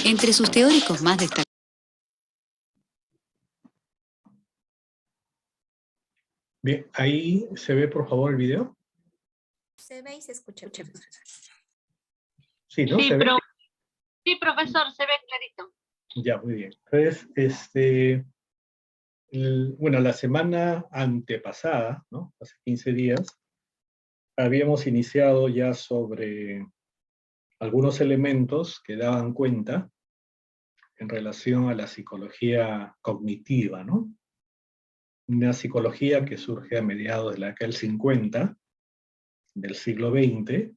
Entre sus teóricos más destacados. Bien, ahí se ve por favor el video. Se ve y se escucha. Sí, ¿no? Sí, ¿Se ve? sí, profesor, se ve clarito. Ya, muy bien. Entonces, bueno, la semana antepasada, ¿no? Hace 15 días, habíamos iniciado ya sobre algunos elementos que daban cuenta en relación a la psicología cognitiva, ¿no? Una psicología que surge a mediados de la década del 50 del siglo XX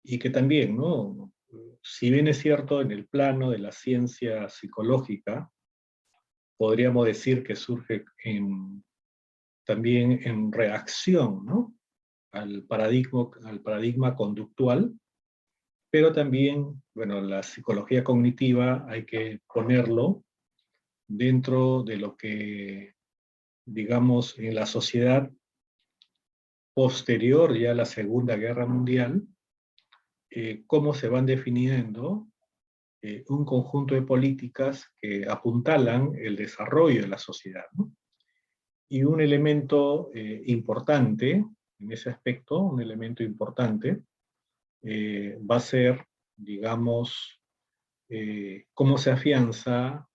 y que también, ¿no? Si bien es cierto en el plano de la ciencia psicológica, podríamos decir que surge también en reacción, ¿no? al paradigma conductual, pero también, bueno, la psicología cognitiva hay que ponerlo dentro de lo que, digamos, en la sociedad posterior ya a la Segunda Guerra Mundial, cómo se van definiendo un conjunto de políticas que apuntalan el desarrollo de la sociedad, ¿no? Y un elemento importante en ese aspecto, un elemento importante, va a ser, digamos, cómo se afianza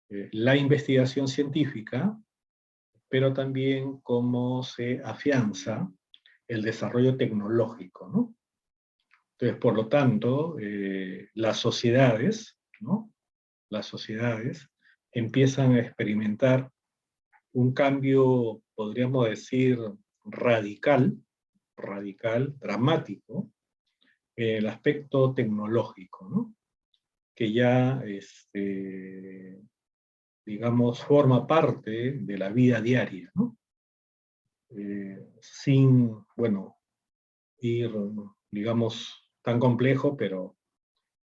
la investigación científica, pero también cómo se afianza el desarrollo tecnológico, ¿no? Entonces, por lo tanto, las sociedades, ¿no? Las sociedades empiezan a experimentar un cambio, podríamos decir, radical, dramático, en el aspecto tecnológico, ¿no? Que ya, digamos, forma parte de la vida diaria, ¿no? Sin, bueno, ir, digamos, tan complejo, pero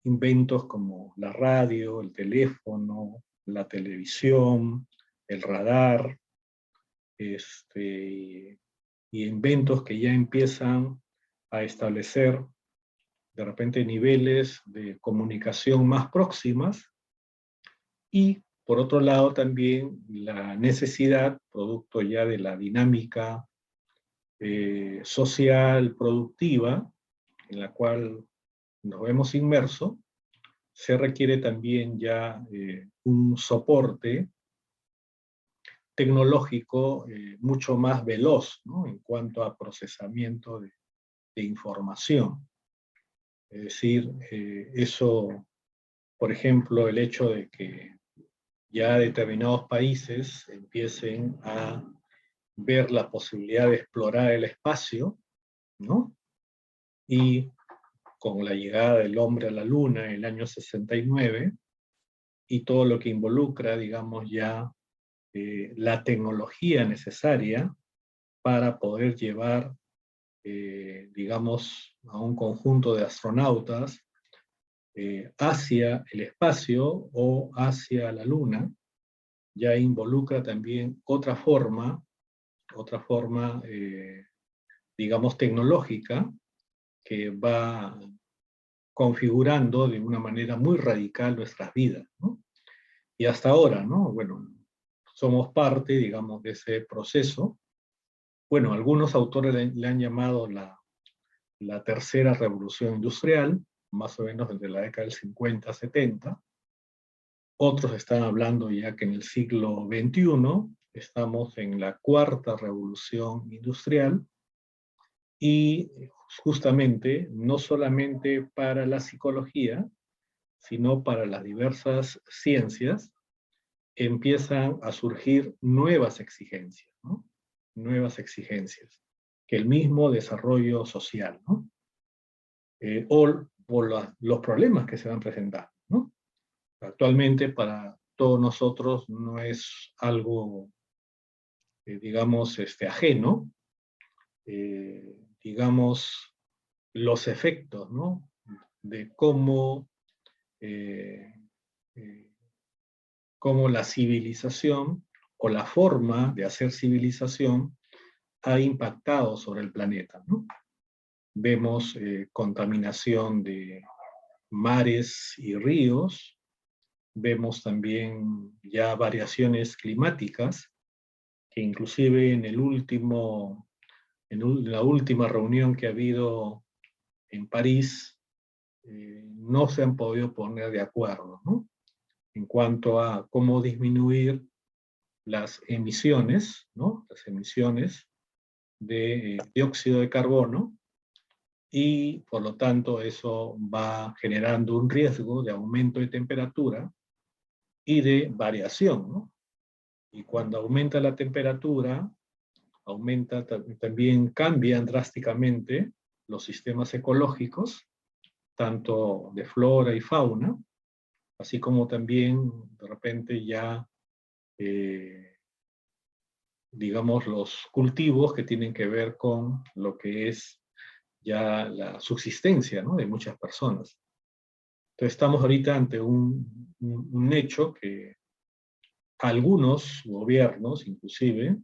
inventos como la radio, el teléfono, la televisión, el radar, y inventos que ya empiezan a establecer de repente niveles de comunicación más próximas y por otro lado también la necesidad, producto ya de la dinámica social, productiva, en la cual nos vemos inmersos, se requiere también ya un soporte tecnológico mucho más veloz, ¿no? En cuanto a procesamiento de información. Es decir, eso, por ejemplo, el hecho de que ya determinados países empiecen a ver la posibilidad de explorar el espacio, ¿no? Y con la llegada del hombre a la Luna en el año 69, y todo lo que involucra, digamos, ya la tecnología necesaria para poder llevar, digamos, a un conjunto de astronautas hacia el espacio o hacia la Luna, ya involucra también otra forma, digamos, tecnológica que va configurando de una manera muy radical nuestras vidas, ¿no? Y hasta ahora, ¿no? Bueno, somos parte, digamos, de ese proceso. Bueno, algunos autores le han llamado la tercera revolución industrial, más o menos desde la década del 50-70. Otros están hablando ya que en el siglo XXI estamos en la cuarta revolución industrial y justamente no solamente para la psicología, sino para las diversas ciencias, empiezan a surgir nuevas exigencias, ¿no? Nuevas exigencias, que el mismo desarrollo social, ¿no? O los problemas que se van presentando, ¿no? Actualmente para todos nosotros no es algo, digamos, ajeno, digamos, los efectos, ¿no? De eh, eh, cómo la civilización o la forma de hacer civilización ha impactado sobre el planeta, ¿no? Vemos contaminación de mares y ríos, vemos también ya variaciones climáticas, que inclusive en la última reunión que ha habido en París, no se han podido poner de acuerdo, ¿no? En cuanto a cómo disminuir las emisiones, ¿no? Las emisiones de dióxido de carbono, y por lo tanto eso va generando un riesgo de aumento de temperatura y de variación, ¿no? Y cuando aumenta la temperatura, también cambian drásticamente los sistemas ecológicos, tanto de flora y fauna, así como también de repente ya, digamos, los cultivos que tienen que ver con lo que es ya la subsistencia, ¿no?, de muchas personas. Entonces estamos ahorita ante un hecho que algunos gobiernos, inclusive,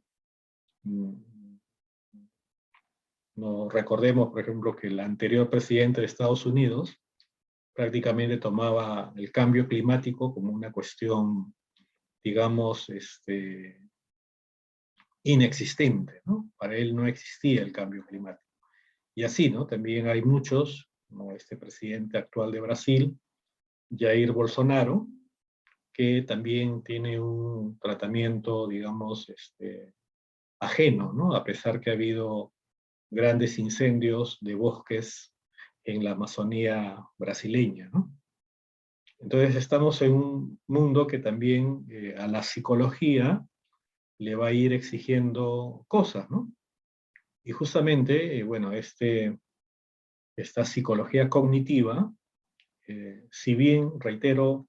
no recordemos, por ejemplo, que el anterior presidente de Estados Unidos prácticamente tomaba el cambio climático como una cuestión, digamos, inexistente, ¿no? Para él no existía el cambio climático. Y así, ¿no? También hay muchos, como este presidente actual de Brasil, Jair Bolsonaro, que también tiene un tratamiento, digamos, ajeno, ¿no? A pesar que ha habido grandes incendios de bosques en la Amazonía brasileña, ¿no? Entonces estamos en un mundo que también a la psicología le va a ir exigiendo cosas, ¿no? Y justamente, bueno, esta psicología cognitiva, si bien, reitero,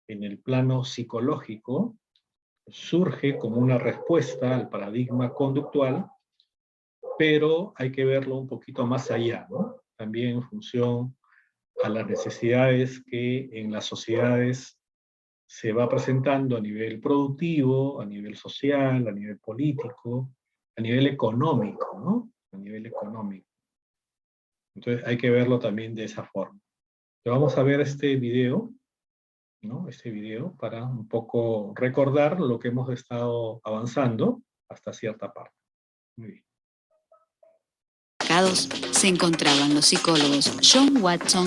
en el plano psicológico, surge como una respuesta al paradigma conductual, pero hay que verlo un poquito más allá, ¿no? También en función a las necesidades que en las sociedades se va presentando a nivel productivo, a nivel social, a nivel político, a nivel económico, ¿no? A nivel económico. Entonces hay que verlo también de esa forma. Vamos a ver este video, ¿no? Este video para un poco recordar lo que hemos estado avanzando hasta cierta parte. Muy bien. Se encontraban los psicólogos John Watson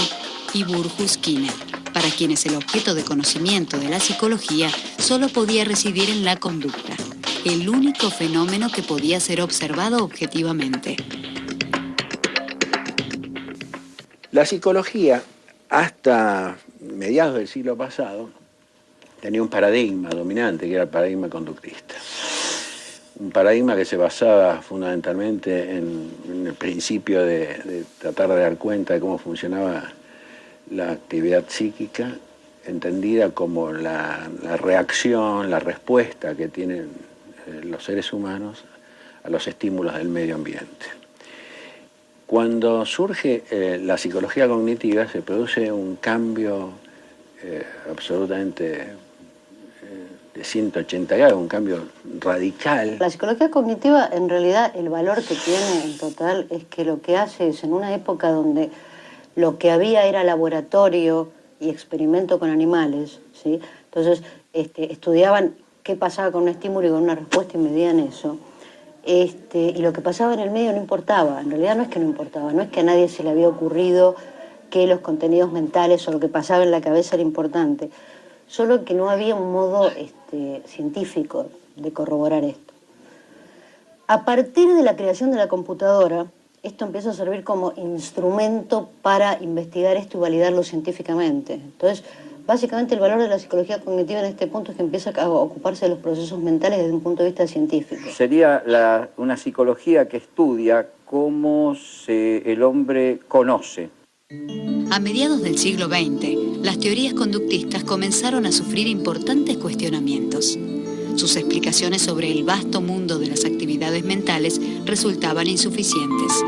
y Burrhus Skinner, para quienes el objeto de conocimiento de la psicología solo podía residir en la conducta, el único fenómeno que podía ser observado objetivamente. La psicología, hasta mediados del siglo pasado, tenía un paradigma dominante, que era el paradigma conductista. Un paradigma que se basaba fundamentalmente en el principio de tratar de dar cuenta de cómo funcionaba la actividad psíquica, entendida como la reacción, la respuesta que tienen los seres humanos a los estímulos del medio ambiente. Cuando surge la psicología cognitiva, se produce un cambio absolutamente de 180 grados, un cambio radical. La psicología cognitiva, en realidad, el valor que tiene en total es que lo que hace es, en una época donde lo que había era laboratorio y experimento con animales, ¿sí? Entonces estudiaban qué pasaba con un estímulo y con una respuesta y medían eso. Y lo que pasaba en el medio no importaba, en realidad no es que no importaba, no es que a nadie se le había ocurrido que los contenidos mentales o lo que pasaba en la cabeza era importante, solo que no había un modo científico de corroborar esto. A partir de la creación de la computadora, esto empieza a servir como instrumento para investigar esto y validarlo científicamente. Entonces, básicamente el valor de la psicología cognitiva en este punto es que empieza a ocuparse de los procesos mentales desde un punto de vista científico. Sería una psicología que estudia cómo el hombre conoce. A mediados del siglo XX, las teorías conductistas comenzaron a sufrir importantes cuestionamientos. Sus explicaciones sobre el vasto mundo de las actividades mentales resultaban insuficientes.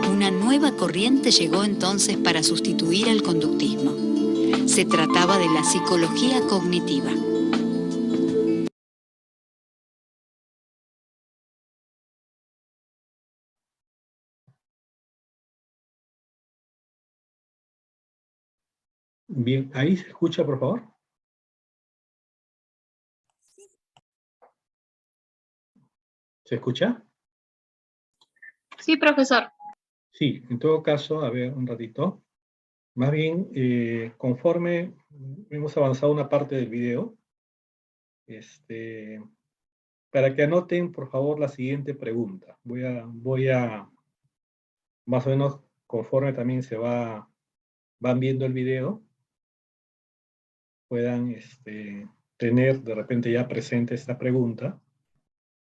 Una nueva corriente llegó entonces para sustituir al conductismo. Se trataba de la psicología cognitiva. Bien, ¿ahí se escucha, por favor? ¿Se escucha? Sí, profesor. Sí, en todo caso, a ver, un ratito. Más bien, conforme hemos avanzado una parte del video, para que anoten, por favor, la siguiente pregunta. Voy a más o menos, conforme también van viendo el video, puedan tener de repente ya presente esta pregunta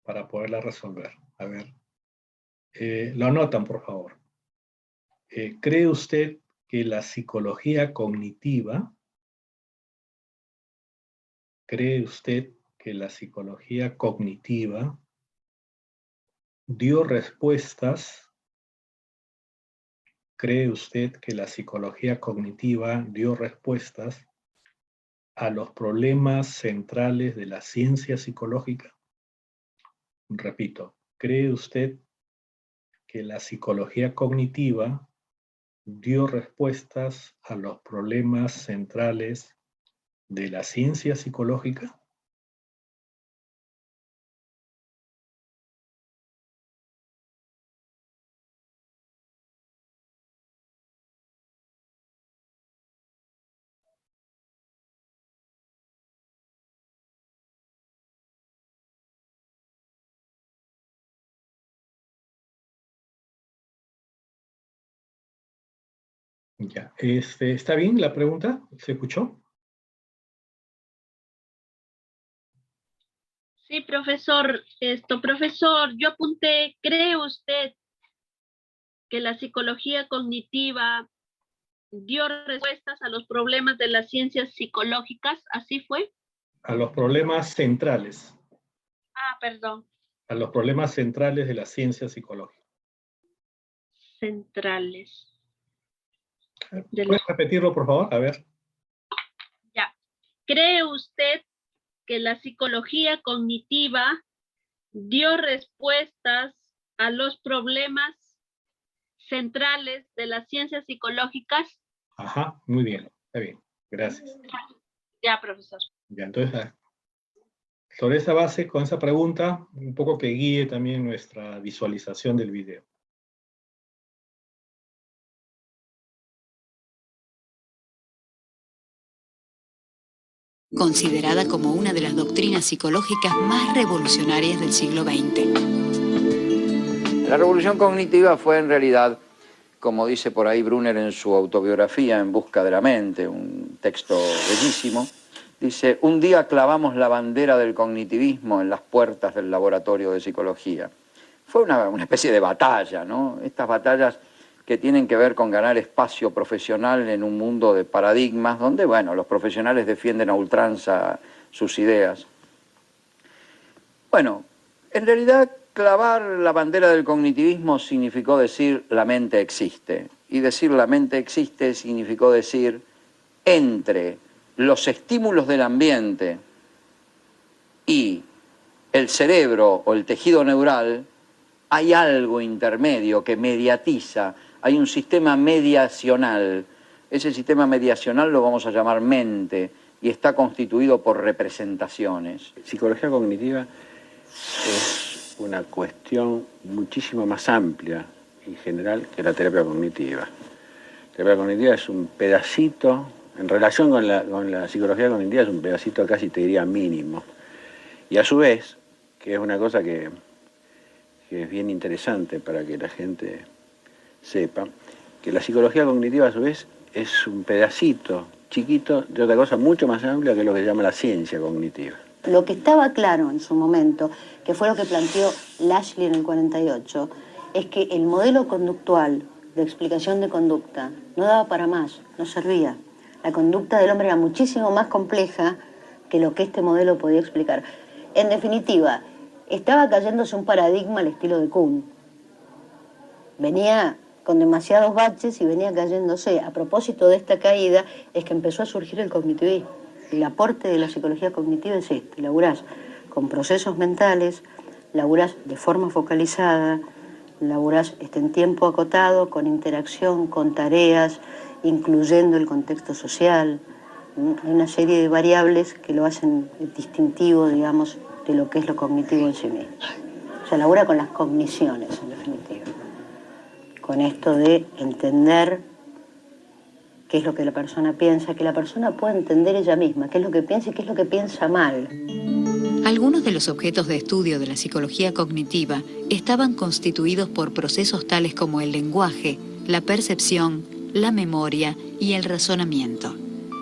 para poderla resolver. A ver, lo anotan, por favor. ¿Cree usted que la psicología cognitiva, cree usted que la psicología cognitiva dio respuestas, cree usted que la psicología cognitiva dio respuestas a los problemas centrales de la ciencia psicológica? Repito, ¿cree usted que la psicología cognitiva dio respuestas a los problemas centrales de la ciencia psicológica? Ya, ¿está bien la pregunta? ¿Se escuchó? Sí, profesor. Profesor, yo apunté, ¿cree usted que la psicología cognitiva dio respuestas a los problemas de las ciencias psicológicas? ¿Así fue? A los problemas centrales, Ah, perdón. a los problemas centrales de la ciencia psicológica. Centrales. ¿Puedes repetirlo, por favor? A ver. Ya. ¿Cree usted que la psicología cognitiva dio respuestas a los problemas centrales de las ciencias psicológicas? Ajá, muy bien, está bien, gracias. Ya, profesor. Ya, entonces, sobre esa base, con esa pregunta, un poco que guíe también nuestra visualización del video. Considerada como una de las doctrinas psicológicas más revolucionarias del siglo XX. La revolución cognitiva fue en realidad, como dice por ahí Brunner en su autobiografía En busca de la mente, un texto bellísimo, dice: un día clavamos la bandera del cognitivismo en las puertas del laboratorio de psicología. Fue una especie de batalla, ¿no? Estas batallas que tienen que ver con ganar espacio profesional en un mundo de paradigmas donde, bueno, los profesionales defienden a ultranza sus ideas. Bueno, en realidad clavar la bandera del cognitivismo significó decir la mente existe. Y decir la mente existe significó decir entre los estímulos del ambiente y el cerebro o el tejido neural hay algo intermedio que mediatiza, hay un sistema mediacional. Ese sistema mediacional lo vamos a llamar mente y está constituido por representaciones. Psicología cognitiva es una cuestión muchísimo más amplia en general que la terapia cognitiva. La terapia cognitiva es un pedacito, en relación con la psicología cognitiva, es un pedacito casi te diría mínimo. Y a su vez, que es una cosa que es bien interesante para que la gente sepa, que la psicología cognitiva a su vez es un pedacito chiquito de otra cosa mucho más amplia que lo que se llama la ciencia cognitiva. Lo que estaba claro en su momento, que fue lo que planteó Lashley en el 48, es que el modelo conductual de explicación de conducta no daba para más, no servía. La conducta del hombre era muchísimo más compleja que lo que este modelo podía explicar. En definitiva, estaba cayéndose un paradigma al estilo de Kuhn. Venía con demasiados baches y venía cayéndose. A propósito de esta caída es que empezó a surgir el cognitivismo. El aporte de la psicología cognitiva es este: laburás con procesos mentales, laburás de forma focalizada, laburás en tiempo acotado, con interacción, con tareas, incluyendo el contexto social. Hay una serie de variables que lo hacen distintivo, digamos, de lo que es lo cognitivo en sí mismo. sea, labura con las cogniciones, en definitiva. Con esto de entender qué es lo que la persona piensa, que la persona pueda entender ella misma, qué es lo que piensa y qué es lo que piensa mal. Algunos de los objetos de estudio de la psicología cognitiva estaban constituidos por procesos tales como el lenguaje, la percepción, la memoria y el razonamiento.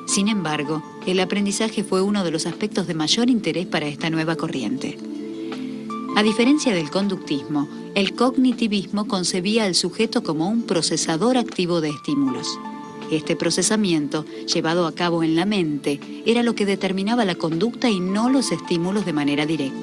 Sin embargo, el aprendizaje fue uno de los aspectos de mayor interés para esta nueva corriente. A diferencia del conductismo, el cognitivismo concebía al sujeto como un procesador activo de estímulos. Este procesamiento, llevado a cabo en la mente, era lo que determinaba la conducta y no los estímulos de manera directa.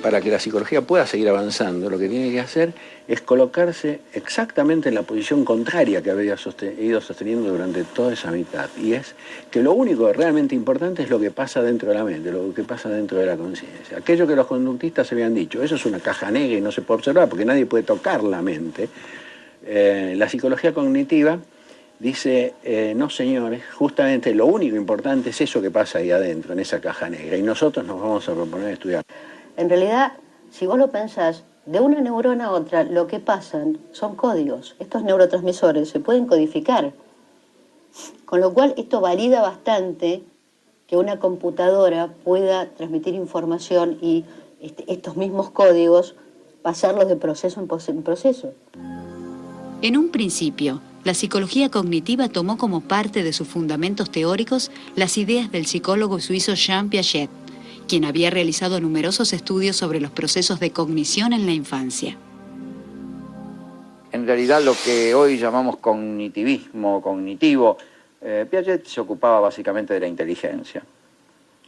Para que la psicología pueda seguir avanzando, lo que tiene que hacer es colocarse exactamente en la posición contraria que había ido sosteniendo durante toda esa mitad. Y es que lo único realmente importante es lo que pasa dentro de la mente, lo que pasa dentro de la conciencia. Aquello que los conductistas habían dicho, eso es una caja negra y no se puede observar porque nadie puede tocar la mente. La psicología cognitiva dice, no señores, justamente lo único importante es eso que pasa ahí adentro, en esa caja negra, y nosotros nos vamos a proponer estudiar. En realidad, si vos lo pensás, de una neurona a otra, lo que pasan son códigos. Estos neurotransmisores se pueden codificar. Con lo cual, esto valida bastante que una computadora pueda transmitir información y estos mismos códigos pasarlos de proceso en proceso. En un principio, la psicología cognitiva tomó como parte de sus fundamentos teóricos las ideas del psicólogo suizo Jean Piaget, quien había realizado numerosos estudios sobre los procesos de cognición en la infancia. En realidad lo que hoy llamamos cognitivismo, cognitivo, Piaget se ocupaba básicamente de la inteligencia.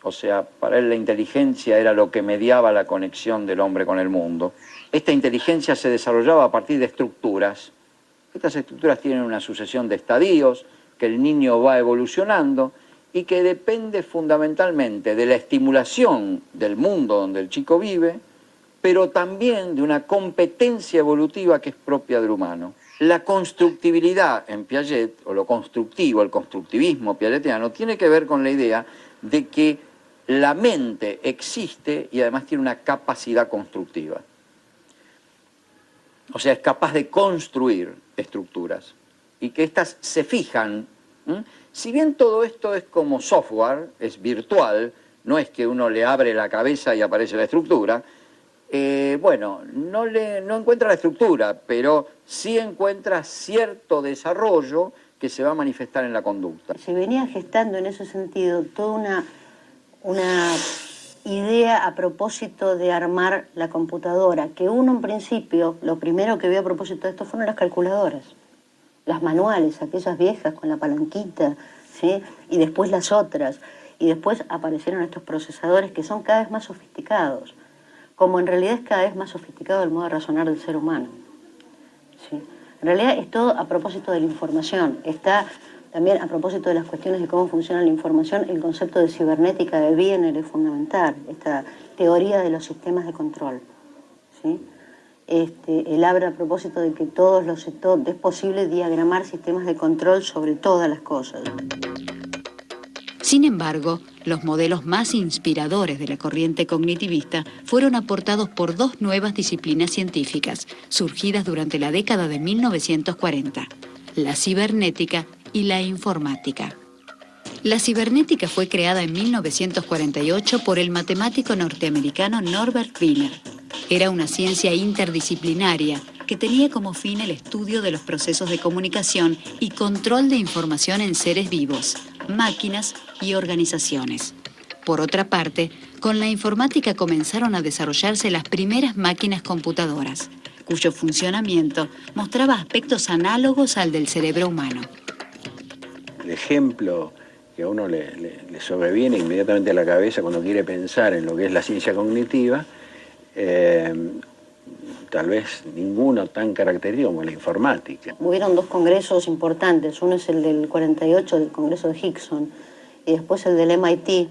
O sea, para él la inteligencia era lo que mediaba la conexión del hombre con el mundo. Esta inteligencia se desarrollaba a partir de estructuras. Estas estructuras tienen una sucesión de estadios que el niño va evolucionando y que depende fundamentalmente de la estimulación del mundo donde el chico vive, pero también de una competencia evolutiva que es propia del humano. La constructibilidad en Piaget, o lo constructivo, el constructivismo piagetiano, tiene que ver con la idea de que la mente existe y además tiene una capacidad constructiva. O sea, es capaz de construir estructuras y que éstas se fijan. Si bien todo esto es como software, es virtual, no es que uno le abre la cabeza y aparece la estructura, bueno, no encuentra la estructura, pero sí encuentra cierto desarrollo que se va a manifestar en la conducta. Se venía gestando en ese sentido toda una idea a propósito de armar la computadora, que uno en principio, lo primero que vio a propósito de esto fueron las calculadoras, las manuales, aquellas viejas con la palanquita, ¿sí? Y después las otras, y después aparecieron estos procesadores que son cada vez más sofisticados, como en realidad es cada vez más sofisticado el modo de razonar del ser humano, ¿sí? En realidad es todo a propósito de la información, está también a propósito de las cuestiones de cómo funciona la información, el concepto de cibernética de Wiener es fundamental, esta teoría de los sistemas de control, ¿sí? Él habla a propósito de que es posible diagramar sistemas de control sobre todas las cosas. Sin embargo, los modelos más inspiradores de la corriente cognitivista fueron aportados por dos nuevas disciplinas científicas, surgidas durante la década de 1940, la cibernética y la informática. La cibernética fue creada en 1948 por el matemático norteamericano Norbert Wiener. Era una ciencia interdisciplinaria que tenía como fin el estudio de los procesos de comunicación y control de información en seres vivos, máquinas y organizaciones. Por otra parte, con la informática comenzaron a desarrollarse las primeras máquinas computadoras, cuyo funcionamiento mostraba aspectos análogos al del cerebro humano. El ejemplo que a uno le sobreviene inmediatamente a la cabeza cuando quiere pensar en lo que es la ciencia cognitiva, tal vez ninguno tan característico como la informática. Hubieron dos congresos importantes, uno es el del 48, del Congreso de Hickson, y después el del MIT.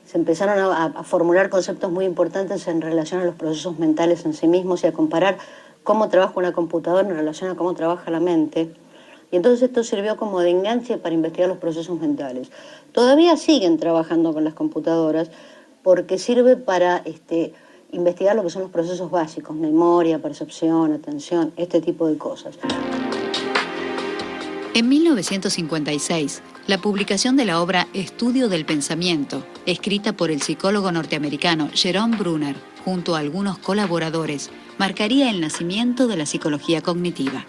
Se empezaron a formular conceptos muy importantes en relación a los procesos mentales en sí mismos y a comparar cómo trabaja una computadora en relación a cómo trabaja la mente. Y entonces esto sirvió como de enganche para investigar los procesos mentales. Todavía siguen trabajando con las computadoras porque sirve para investigar lo que son los procesos básicos, memoria, percepción, atención, este tipo de cosas. En 1956, la publicación de la obra Estudio del Pensamiento, escrita por el psicólogo norteamericano Jerome Bruner, junto a algunos colaboradores, marcaría el nacimiento de la psicología cognitiva.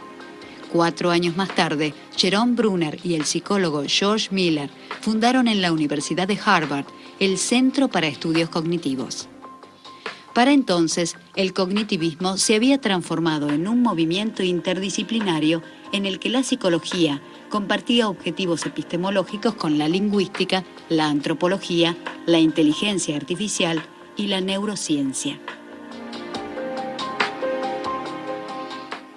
4 años más tarde, Jerome Bruner y el psicólogo George Miller fundaron en la Universidad de Harvard el Centro para Estudios Cognitivos. Para entonces, el cognitivismo se había transformado en un movimiento interdisciplinario en el que la psicología compartía objetivos epistemológicos con la lingüística, la antropología, la inteligencia artificial y la neurociencia.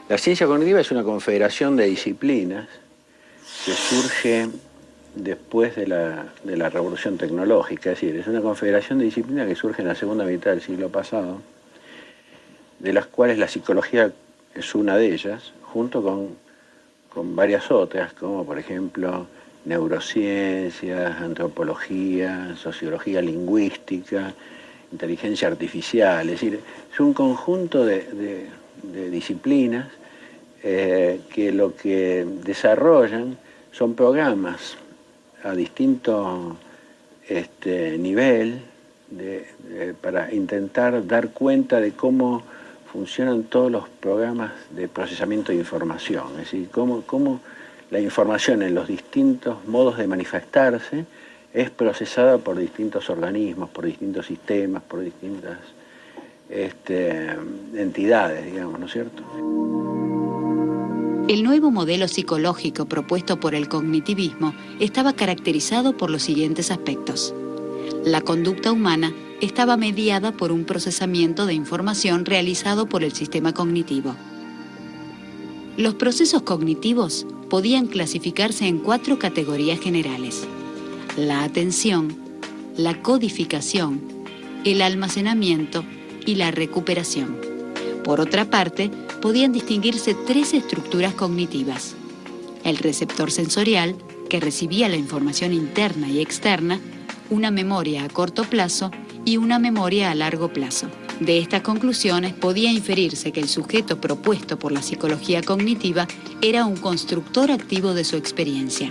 La ciencia cognitiva es una confederación de disciplinas que surge después de la revolución tecnológica, es decir, es una confederación de disciplinas que surge en la segunda mitad del siglo pasado, de las cuales la psicología es una de ellas, junto con varias otras, como por ejemplo neurociencias, antropología, sociología lingüística, inteligencia artificial, es decir, es un conjunto de disciplinas que lo que desarrollan son programas a distinto nivel para intentar dar cuenta de cómo funcionan todos los programas de procesamiento de información, es decir, cómo la información en los distintos modos de manifestarse es procesada por distintos organismos, por distintos sistemas, por distintas entidades, digamos, ¿no es cierto? El nuevo modelo psicológico propuesto por el cognitivismo estaba caracterizado por los siguientes aspectos. La conducta humana estaba mediada por un procesamiento de información realizado por el sistema cognitivo. Los procesos cognitivos podían clasificarse en 4 categorías generales: la atención, la codificación, el almacenamiento y la recuperación. Por otra parte, podían distinguirse 3 estructuras cognitivas: el receptor sensorial, que recibía la información interna y externa, una memoria a corto plazo y una memoria a largo plazo. De estas conclusiones podía inferirse que el sujeto propuesto por la psicología cognitiva era un constructor activo de su experiencia.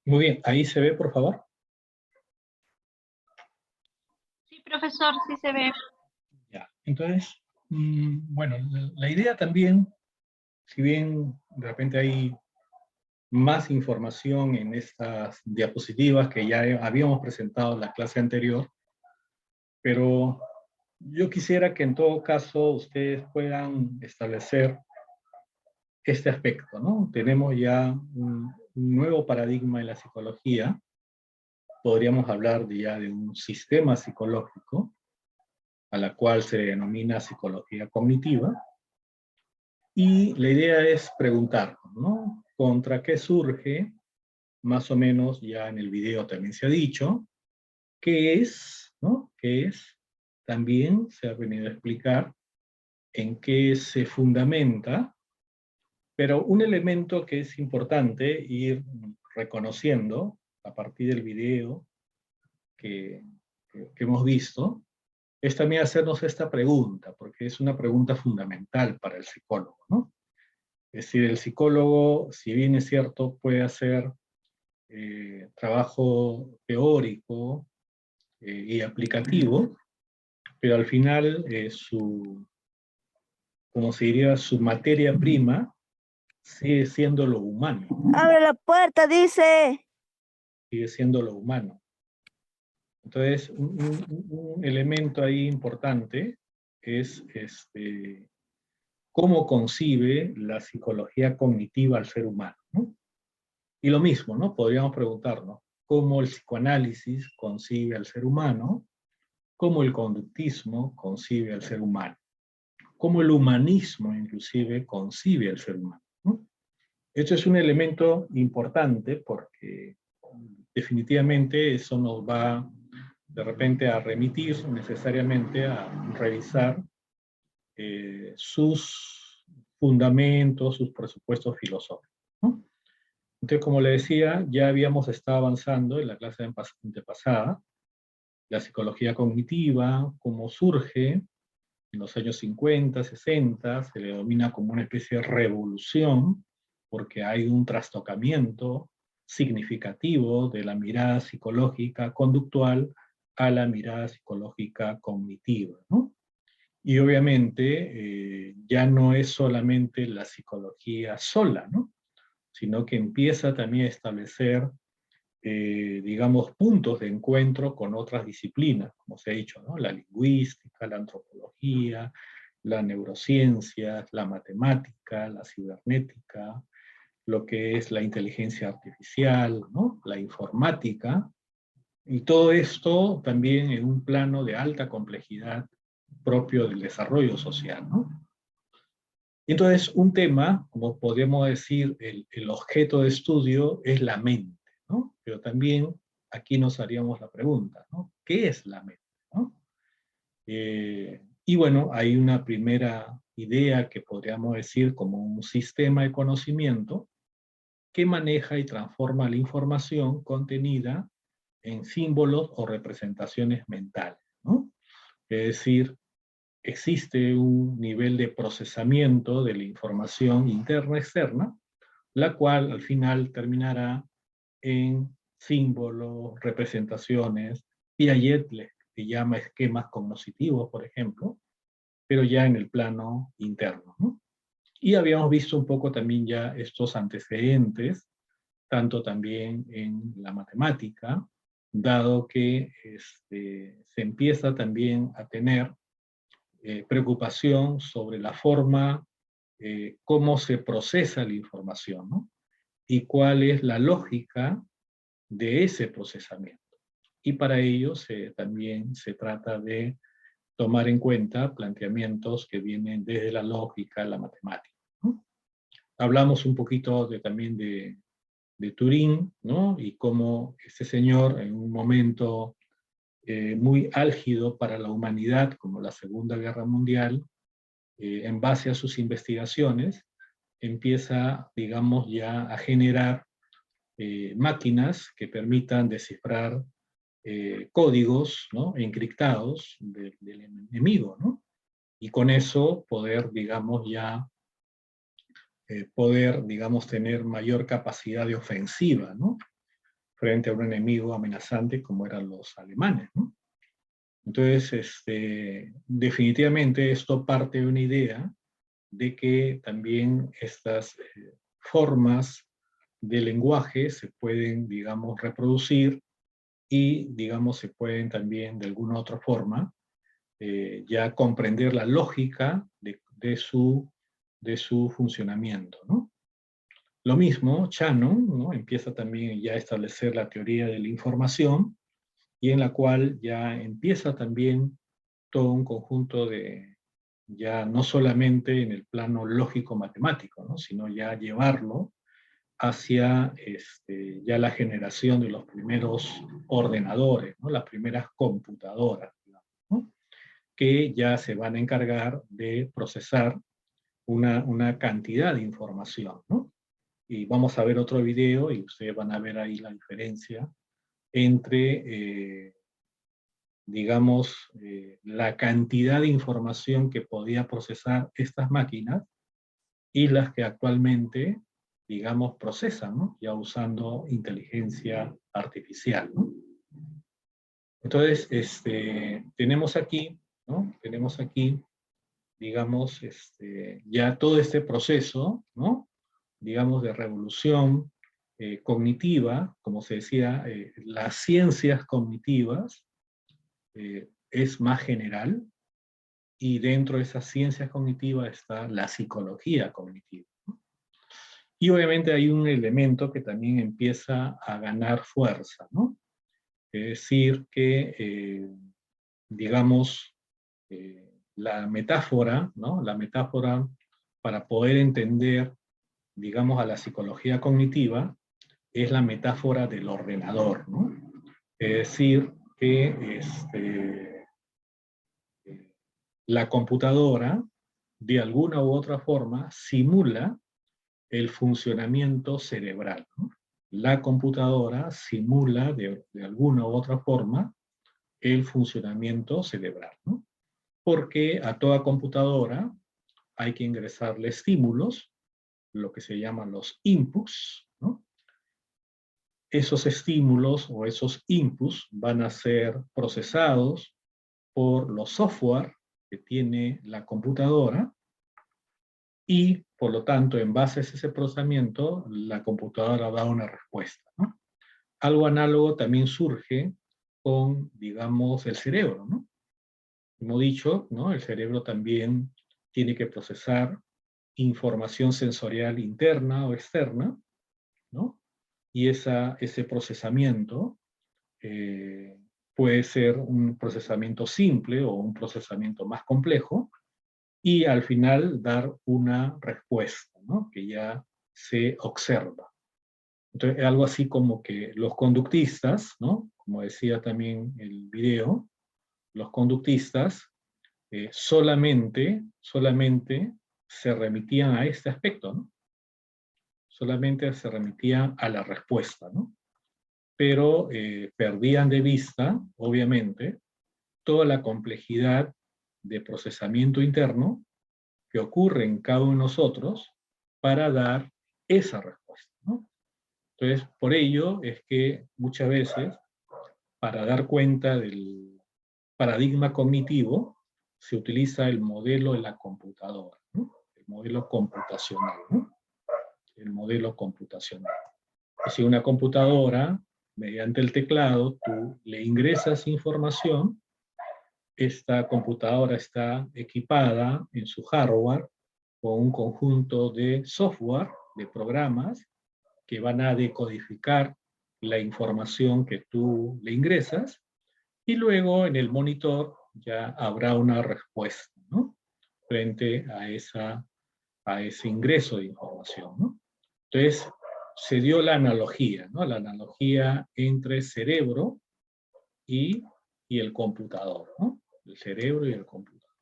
Muy bien, ahí se ve, por favor. Sí, profesor, sí se ve. Ya, entonces, bueno, la idea también, si bien de repente hay más información en estas diapositivas que ya habíamos presentado en la clase anterior, pero yo quisiera que en todo caso ustedes puedan establecer este aspecto, ¿no? Tenemos ya un nuevo paradigma en la psicología, podríamos hablar ya de un sistema psicológico, a la cual se denomina psicología cognitiva, y la idea es preguntarnos, ¿no? ¿Contra qué surge? Más o menos ya en el video también se ha dicho, ¿qué es? ¿No? ¿Qué es? También se ha venido a explicar en qué se fundamenta, pero un elemento que es importante ir reconociendo a partir del video que hemos visto, es también hacernos esta pregunta, porque es una pregunta fundamental para el psicólogo, ¿no? Es decir, el psicólogo, si bien es cierto, puede hacer trabajo teórico, y aplicativo, pero al final como se diría, su materia prima sigue siendo lo humano. ¡Abre la puerta, dice! Sigue siendo lo humano. Entonces, un elemento ahí importante es cómo concibe la psicología cognitiva al ser humano, ¿no? Y lo mismo, ¿no? Podríamos preguntarnos cómo el psicoanálisis concibe al ser humano, cómo el conductismo concibe al ser humano, cómo el humanismo inclusive concibe al ser humano, ¿no? Esto es un elemento importante porque definitivamente eso nos va de repente a remitir necesariamente a revisar sus fundamentos, sus presupuestos filosóficos, ¿no? Entonces, como le decía, ya habíamos estado avanzando en la clase antepasada, la psicología cognitiva, cómo surge en los años 50, 60, se le denomina como una especie de revolución, porque hay un trastocamiento significativo de la mirada psicológica conductual a la mirada psicológica cognitiva, ¿no? Y obviamente ya no es solamente la psicología sola, ¿no? Sino que empieza también a establecer, digamos, puntos de encuentro con otras disciplinas, como se ha dicho, ¿no? La lingüística, la antropología, la neurociencia, la matemática, la cibernética, lo que es la inteligencia artificial, ¿no? La informática, y todo esto también en un plano de alta complejidad propio del desarrollo social, ¿no? Entonces, un tema, como podemos decir, el objeto de estudio es la mente, ¿no? Pero también aquí nos haríamos la pregunta, ¿no? ¿Qué es la mente, ¿no? Y bueno, hay una primera idea que podríamos decir como un sistema de conocimiento que maneja y transforma la información contenida en símbolos o representaciones mentales, ¿no? Es decir, existe un nivel de procesamiento de la información interna-externa, la cual al final terminará en símbolos, representaciones, Piaget le llama esquemas cognitivos, por ejemplo, pero ya en el plano interno, ¿no? Y habíamos visto un poco también ya estos antecedentes, tanto también en la matemática, dado que se empieza también a tener preocupación sobre la forma, cómo se procesa la información, ¿no? Y cuál es la lógica de ese procesamiento. Y para ello también se trata de tomar en cuenta planteamientos que vienen desde la lógica, la matemática, ¿no? Hablamos un poquito también de Turing, ¿no? Y cómo este señor en un momento muy álgido para la humanidad, como la Segunda Guerra Mundial, en base a sus investigaciones, empieza, digamos, ya a generar máquinas que permitan descifrar códigos, ¿no? Encriptados del enemigo, ¿no? Y con eso poder, digamos, digamos, tener mayor capacidad de ofensiva, ¿no? Frente a un enemigo amenazante como eran los alemanes, ¿no? Entonces, definitivamente esto parte de una idea de que también estas formas de lenguaje se pueden, digamos, reproducir y, digamos, se pueden también de alguna otra forma ya comprender la lógica de su funcionamiento, ¿no? Lo mismo, Shannon, ¿no? Empieza también ya a establecer la teoría de la información, y en la cual ya empieza también todo un conjunto de, ya no solamente en el plano lógico-matemático, ¿no? Sino ya llevarlo hacia ya la generación de los primeros ordenadores, ¿no? Las primeras computadoras, digamos, ¿no? Que ya se van a encargar de procesar una cantidad de información, ¿no? Y vamos a ver otro video y ustedes van a ver ahí la diferencia entre, digamos, la cantidad de información que podía procesar estas máquinas y las que actualmente, digamos, procesan, ¿no? Ya usando inteligencia artificial, ¿no? Entonces, tenemos aquí, ¿no? Tenemos aquí, digamos, ya todo este proceso, ¿no? Digamos, de revolución cognitiva, como se decía, las ciencias cognitivas es más general, y dentro de esas ciencias cognitivas está la psicología cognitiva, ¿no? Y obviamente hay un elemento que también empieza a ganar fuerza, ¿no? Es decir, que, digamos, la metáfora, ¿no? La metáfora para poder entender, digamos, a la psicología cognitiva es la metáfora del ordenador, ¿no? Es decir, que la computadora, de alguna u otra forma, simula el funcionamiento cerebral, ¿no? La computadora simula de alguna u otra forma el funcionamiento cerebral, ¿no? Porque a toda computadora hay que ingresarle estímulos, lo que se llaman los inputs, ¿no? Esos estímulos o esos inputs van a ser procesados por los software que tiene la computadora, y por lo tanto, en base a ese procesamiento, la computadora da una respuesta, ¿no? Algo análogo también surge con, digamos, el cerebro, ¿no? Como he dicho, ¿no? El cerebro también tiene que procesar información sensorial interna o externa, ¿no? Y ese procesamiento puede ser un procesamiento simple o un procesamiento más complejo, y al final dar una respuesta, ¿no? Que ya se observa. Entonces, algo así como que los conductistas, ¿no? Como decía también el video, los conductistas solamente se remitían a este aspecto, ¿no? Solamente se remitían a la respuesta, ¿no? Pero perdían de vista, obviamente, toda la complejidad de procesamiento interno que ocurre en cada uno de nosotros para dar esa respuesta, ¿no? Entonces, por ello es que muchas veces, para dar cuenta del paradigma cognitivo, se utiliza el modelo de la computadora, ¿no? El modelo computacional, ¿no? El modelo computacional. Si una computadora, mediante el teclado, tú le ingresas información, esta computadora está equipada en su hardware con un conjunto de software, de programas, que van a decodificar la información que tú le ingresas, y luego en el monitor ya habrá una respuesta, ¿no? Frente a ese ingreso de información, ¿no? Entonces, se dio la analogía, ¿no? La analogía entre cerebro y el computador, ¿no? El cerebro y el computador.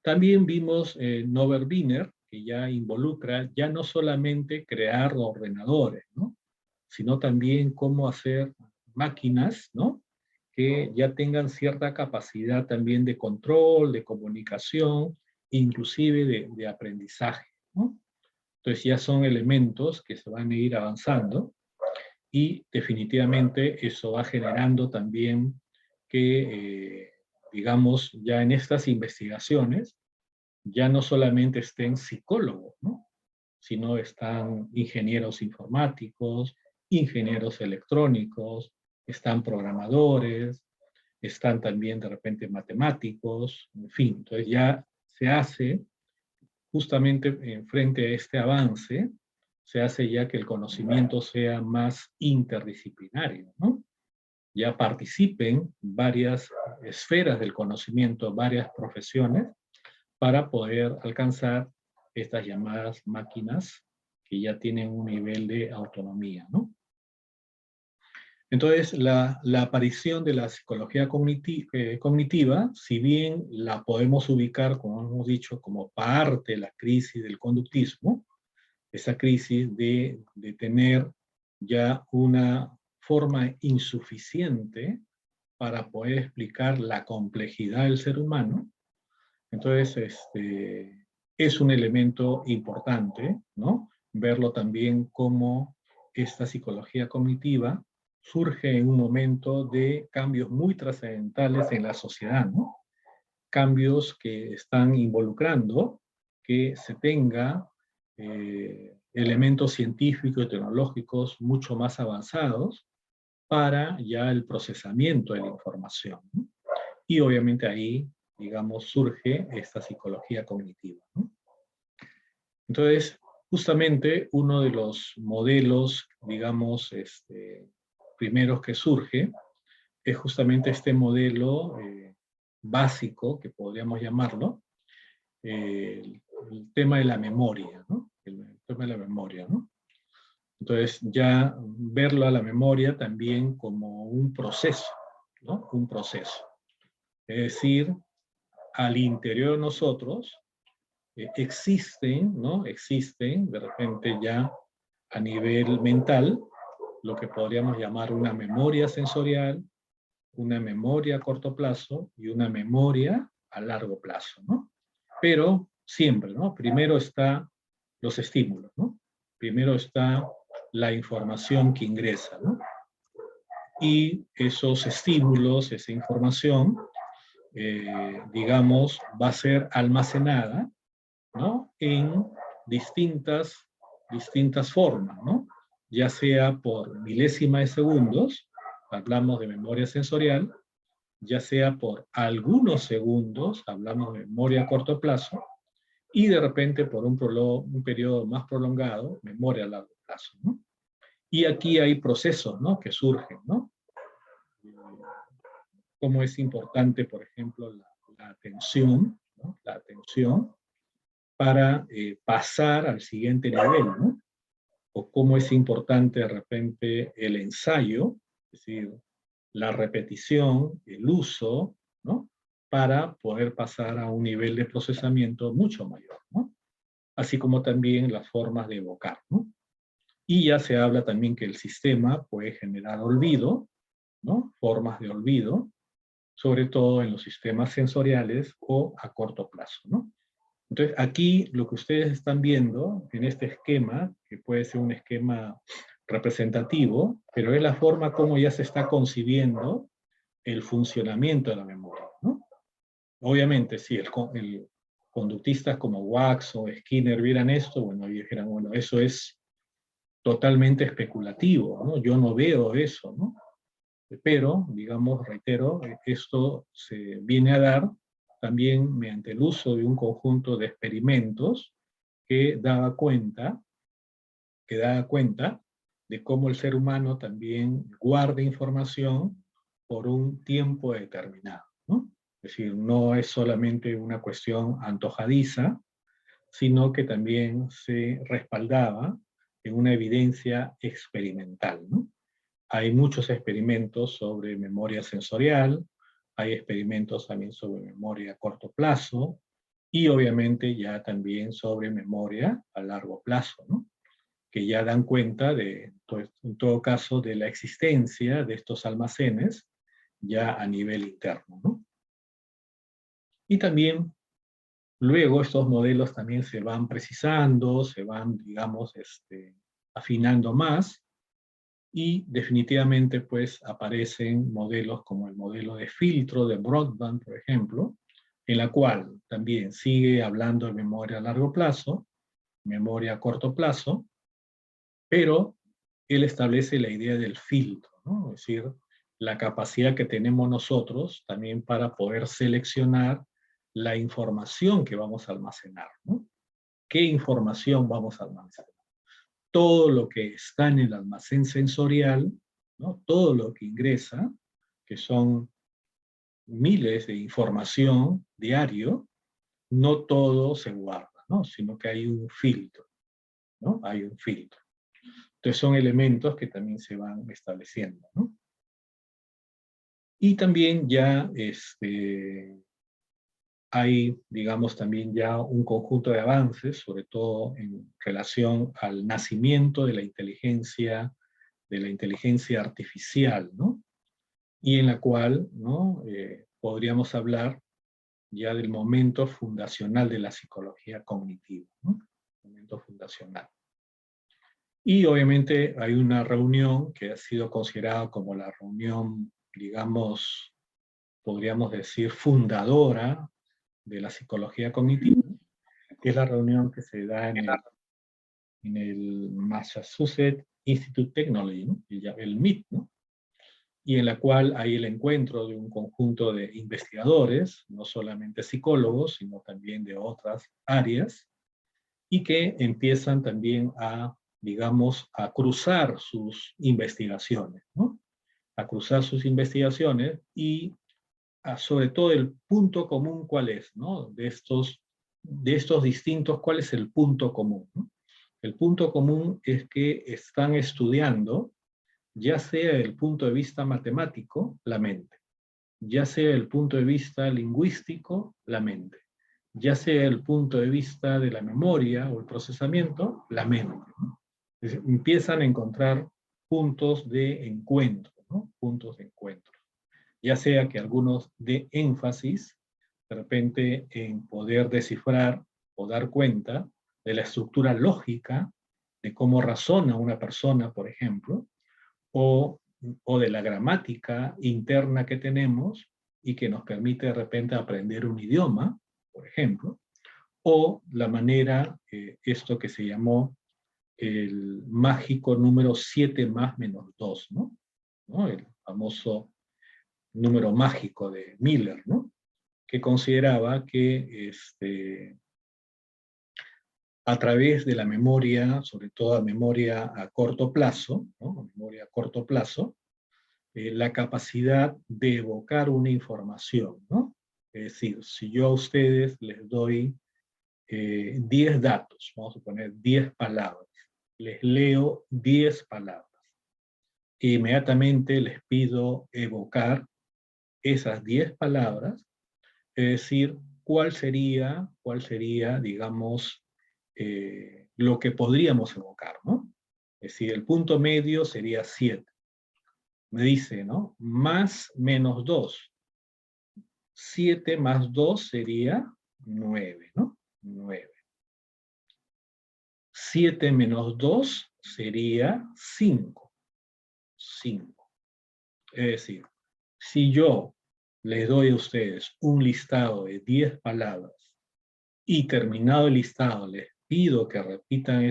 También vimos Norbert Wiener, que ya involucra ya no solamente crear ordenadores, ¿no? Sino también cómo hacer máquinas, ¿no? Que ya tengan cierta capacidad también de control, de comunicación, inclusive de aprendizaje, ¿no? Entonces ya son elementos que se van a ir avanzando, y definitivamente eso va generando también que, digamos, ya en estas investigaciones, ya no solamente estén psicólogos, ¿no? Sino están ingenieros informáticos, ingenieros electrónicos, están programadores, están también de repente matemáticos, en fin. Entonces ya se hace, justamente frente a este avance, se hace ya que el conocimiento sea más interdisciplinario, ¿no? Ya participen varias esferas del conocimiento, varias profesiones, para poder alcanzar estas llamadas máquinas que ya tienen un nivel de autonomía, ¿no? Entonces, la aparición de la psicología cognitiva, si bien la podemos ubicar, como hemos dicho, como parte de la crisis del conductismo, esa crisis de tener ya una forma insuficiente para poder explicar la complejidad del ser humano, entonces es un elemento importante, ¿no? Verlo también como esta psicología cognitiva surge en un momento de cambios muy trascendentales en la sociedad, ¿no? Cambios que están involucrando que se tenga elementos científicos y tecnológicos mucho más avanzados para ya el procesamiento de la información, ¿no? Y obviamente ahí, digamos, surge esta psicología cognitiva, ¿no? Entonces, justamente uno de los modelos, digamos, primeros que surge, es justamente este modelo básico, que podríamos llamarlo, el tema de la memoria, ¿no? El tema de la memoria, ¿no? Entonces, ya verlo a la memoria también como un proceso, ¿no? Un proceso. Es decir, al interior de nosotros existen, ¿no? Existen, de repente ya a nivel mental, lo que podríamos llamar una memoria sensorial, una memoria a corto plazo y una memoria a largo plazo, ¿no? Pero siempre, ¿no? Primero está los estímulos, ¿no? Primero está la información que ingresa, ¿no? Y esos estímulos, esa información, digamos, va a ser almacenada, ¿no? En distintas formas, ¿no? Ya sea por milésima de segundos, hablamos de memoria sensorial, ya sea por algunos segundos, hablamos de memoria a corto plazo, y de repente por un periodo más prolongado, memoria a largo plazo, ¿no? Y aquí hay procesos, ¿no? Que surgen, ¿no? Cómo es importante, por ejemplo, la atención, ¿no? La atención para pasar al siguiente nivel, ¿no? O cómo es importante de repente el ensayo, es decir, la repetición, el uso, ¿no? Para poder pasar a un nivel de procesamiento mucho mayor, ¿no? Así como también las formas de evocar, ¿no? Y ya se habla también que el sistema puede generar olvido, ¿no? Formas de olvido, sobre todo en los sistemas sensoriales o a corto plazo, ¿no? Entonces, aquí lo que ustedes están viendo en este esquema, que puede ser un esquema representativo, pero es la forma como ya se está concibiendo el funcionamiento de la memoria, ¿no? Obviamente, si el conductistas como Wax o Skinner vieran esto, bueno, y dijeran, bueno, eso es totalmente especulativo, ¿no? Yo no veo eso, ¿no? Pero, digamos, reitero, esto se viene a dar también mediante el uso de un conjunto de experimentos que daba cuenta de cómo el ser humano también guarda información por un tiempo determinado, ¿no? Es decir, no es solamente una cuestión antojadiza, sino que también se respaldaba en una evidencia experimental, ¿no? Hay muchos experimentos sobre memoria sensorial, hay experimentos también sobre memoria a corto plazo, y obviamente ya también sobre memoria a largo plazo, ¿no? Que ya dan cuenta de, en todo caso, de la existencia de estos almacenes ya a nivel interno, ¿no? Y también, luego estos modelos también se van precisando, se van, digamos, afinando más, y definitivamente pues aparecen modelos como el modelo de filtro de Broadband, por ejemplo, en la cual también sigue hablando de memoria a largo plazo, memoria a corto plazo, pero él establece la idea del filtro, ¿no? Es decir, la capacidad que tenemos nosotros también para poder seleccionar la información que vamos a almacenar, ¿no? ¿Qué información vamos a almacenar? Todo lo que está en el almacén sensorial, ¿no? Todo lo que ingresa, que son miles de información diario, no todo se guarda, ¿no? Sino que hay un filtro, ¿no? Hay un filtro. Entonces son elementos que también se van estableciendo, ¿no? Y también ya hay, digamos, también ya un conjunto de avances, sobre todo en relación al nacimiento de la inteligencia artificial, ¿no? Y en la cual, ¿no? Podríamos hablar ya del momento fundacional de la psicología cognitiva, ¿no? Momento fundacional. Y obviamente hay una reunión que ha sido considerada como la reunión, digamos, podríamos decir, fundadora de la psicología cognitiva, que es la reunión que se da en el Massachusetts Institute of Technology, ¿no? el MIT, ¿no? Y en la cual hay el encuentro de un conjunto de investigadores, no solamente psicólogos, sino también de otras áreas, y que empiezan también a, digamos, a cruzar sus investigaciones, ¿no? A cruzar sus investigaciones y sobre todo el punto común cuál es, ¿no? De estos distintos, ¿cuál es el punto común? ¿No? El punto común es que están estudiando, ya sea desde el punto de vista matemático, la mente, ya sea desde el punto de vista lingüístico, la mente, ya sea desde el punto de vista de la memoria o el procesamiento, la mente, ¿no? Empiezan a encontrar puntos de encuentro, ¿no? Puntos de encuentro. Ya sea que algunos de énfasis, de repente en poder descifrar o dar cuenta de la estructura lógica de cómo razona una persona, por ejemplo, o de la gramática interna que tenemos y que nos permite de repente aprender un idioma, por ejemplo, o la manera, esto que se llamó el mágico número 7 más menos 2, ¿no? ¿No? El famoso número mágico de Miller, ¿no? Que consideraba que a través de la memoria, sobre todo la memoria a corto plazo, ¿no? Memoria a corto plazo, la capacidad de evocar una información, ¿no? Es decir, si yo a ustedes les doy 10 datos, vamos a poner 10 palabras, les leo 10 palabras, e inmediatamente les pido evocar esas 10 palabras, es decir, cuál sería, digamos, lo que podríamos evocar, ¿no? Es decir, el punto medio sería 7. Me dice, ¿no? Más menos 2. 7 más 2 sería 9, ¿no? 9. 7 menos 2 sería 5. 5. Es decir, si yo les doy a ustedes un listado de 10 palabras y terminado el listado les pido que repitan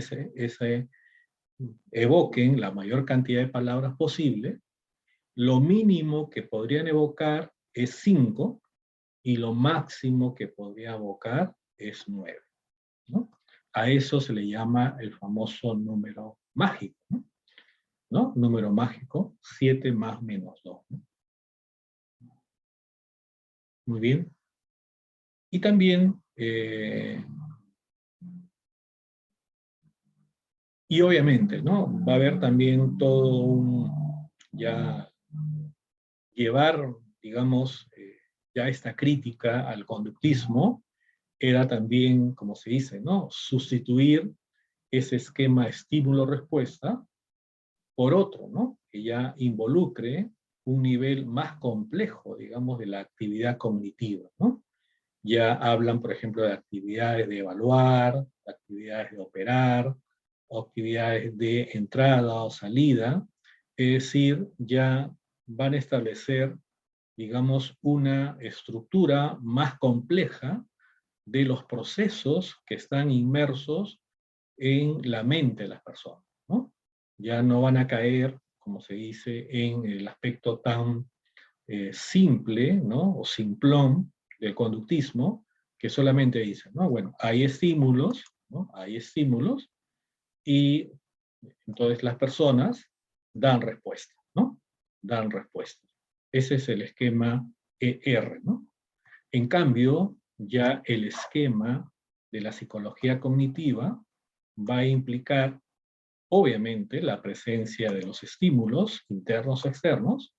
evoquen la mayor cantidad de palabras posible, lo mínimo que podrían evocar es 5 y lo máximo que podría evocar es 9, ¿no? A eso se le llama el famoso número mágico, ¿no? Número mágico, 7 más menos 2, ¿no? Muy bien. Y también, y obviamente, ¿no? Va a haber también todo ya llevar, digamos, ya esta crítica al conductismo, era también, como se dice, ¿no? Sustituir ese esquema estímulo-respuesta por otro, ¿no? Que ya involucre un nivel más complejo, digamos, de la actividad cognitiva, ¿no? Ya hablan, por ejemplo, de actividades de evaluar, actividades de operar, actividades de entrada o salida, es decir, ya van a establecer, digamos, una estructura más compleja de los procesos que están inmersos en la mente de las personas, ¿no? Ya no van a caer, como se dice, en el aspecto tan simple, ¿no? O simplón del conductismo, que solamente dicen, ¿no? Bueno, hay estímulos, ¿no? Hay estímulos, y entonces las personas dan respuesta, ¿no? Dan respuesta. Ese es el esquema ER, ¿no? En cambio, ya el esquema de la psicología cognitiva va a implicar, obviamente, la presencia de los estímulos internos o externos,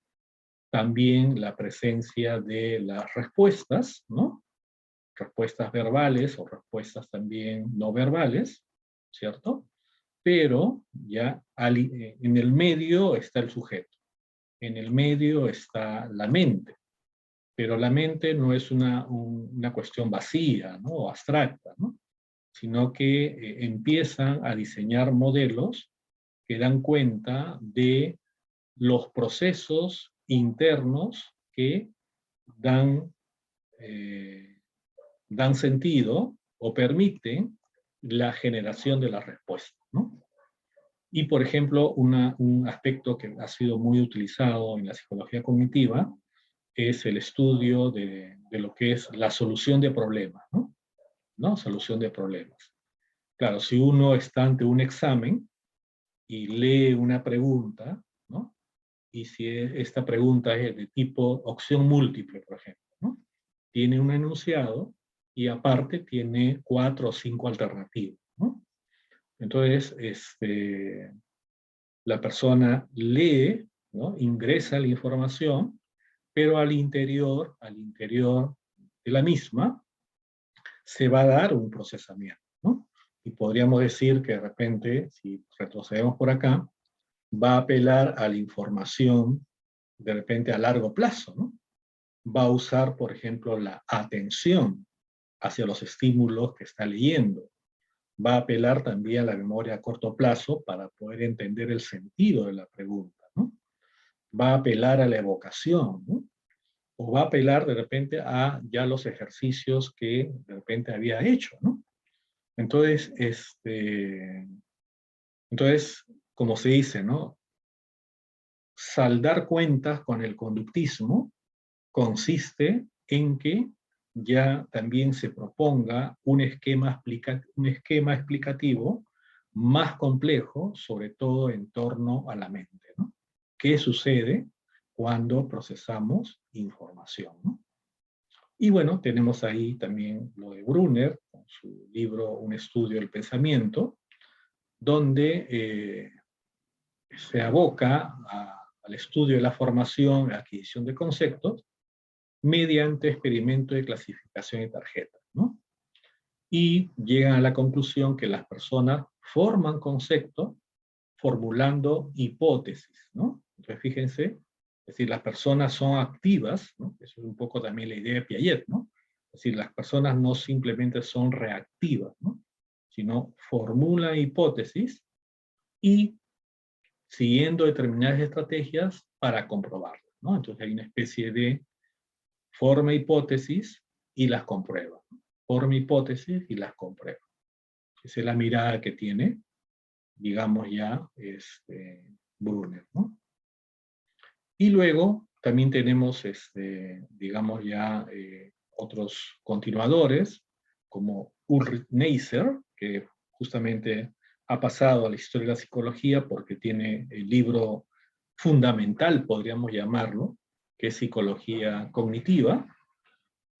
también la presencia de las respuestas, ¿no? Respuestas verbales o respuestas también no verbales, ¿cierto? Pero ya en el medio está el sujeto, en el medio está la mente, pero la mente no es una cuestión vacía, ¿no? O abstracta, ¿no? Sino que empiezan a diseñar modelos que dan cuenta de los procesos internos que dan sentido o permiten la generación de la respuesta, ¿no? Y, por ejemplo, un aspecto que ha sido muy utilizado en la psicología cognitiva es el estudio de lo que es la solución de problemas, ¿no? Solución de problemas. Claro, si uno está ante un examen y lee una pregunta, ¿no? Y si esta pregunta es de tipo opción múltiple, por ejemplo, ¿no? Tiene un enunciado y aparte tiene 4 o 5 alternativas, ¿no? Entonces, la persona lee, ¿no? Ingresa la información, pero al interior de la misma se va a dar un procesamiento, ¿no? Y podríamos decir que de repente, si retrocedemos por acá, va a apelar a la información de repente a largo plazo, ¿no? Va a usar, por ejemplo, la atención hacia los estímulos que está leyendo. Va a apelar también a la memoria a corto plazo para poder entender el sentido de la pregunta, ¿no? Va a apelar a la evocación, ¿no? O va a apelar de repente a ya los ejercicios que de repente había hecho, ¿no? Entonces, como se dice, ¿no? Saldar cuentas con el conductismo consiste en que ya también se proponga un esquema explicativo más complejo, sobre todo en torno a la mente, ¿no? ¿Qué sucede cuando procesamos información, ¿no? Y bueno, tenemos ahí también lo de Brunner, con su libro Un estudio del pensamiento, donde se aboca al estudio de la formación y adquisición de conceptos mediante experimento de clasificación de tarjetas, ¿no? Y llegan a la conclusión que las personas forman conceptos formulando hipótesis, ¿no? Entonces fíjense, es decir, las personas son activas, ¿no? Eso es un poco también la idea de Piaget, ¿no? Es decir, las personas no simplemente son reactivas, ¿no? Sino formulan hipótesis y siguiendo determinadas estrategias para comprobarlas, ¿no? Entonces hay una especie de forma hipótesis y las comprueba. Forma hipótesis y las comprueba. Esa es la mirada que tiene, digamos ya, Brunner, ¿no? Y luego también tenemos, digamos ya, otros continuadores, como Ulrich Neisser, que justamente ha pasado a la historia de la psicología porque tiene el libro fundamental, podríamos llamarlo, que es Psicología Cognitiva,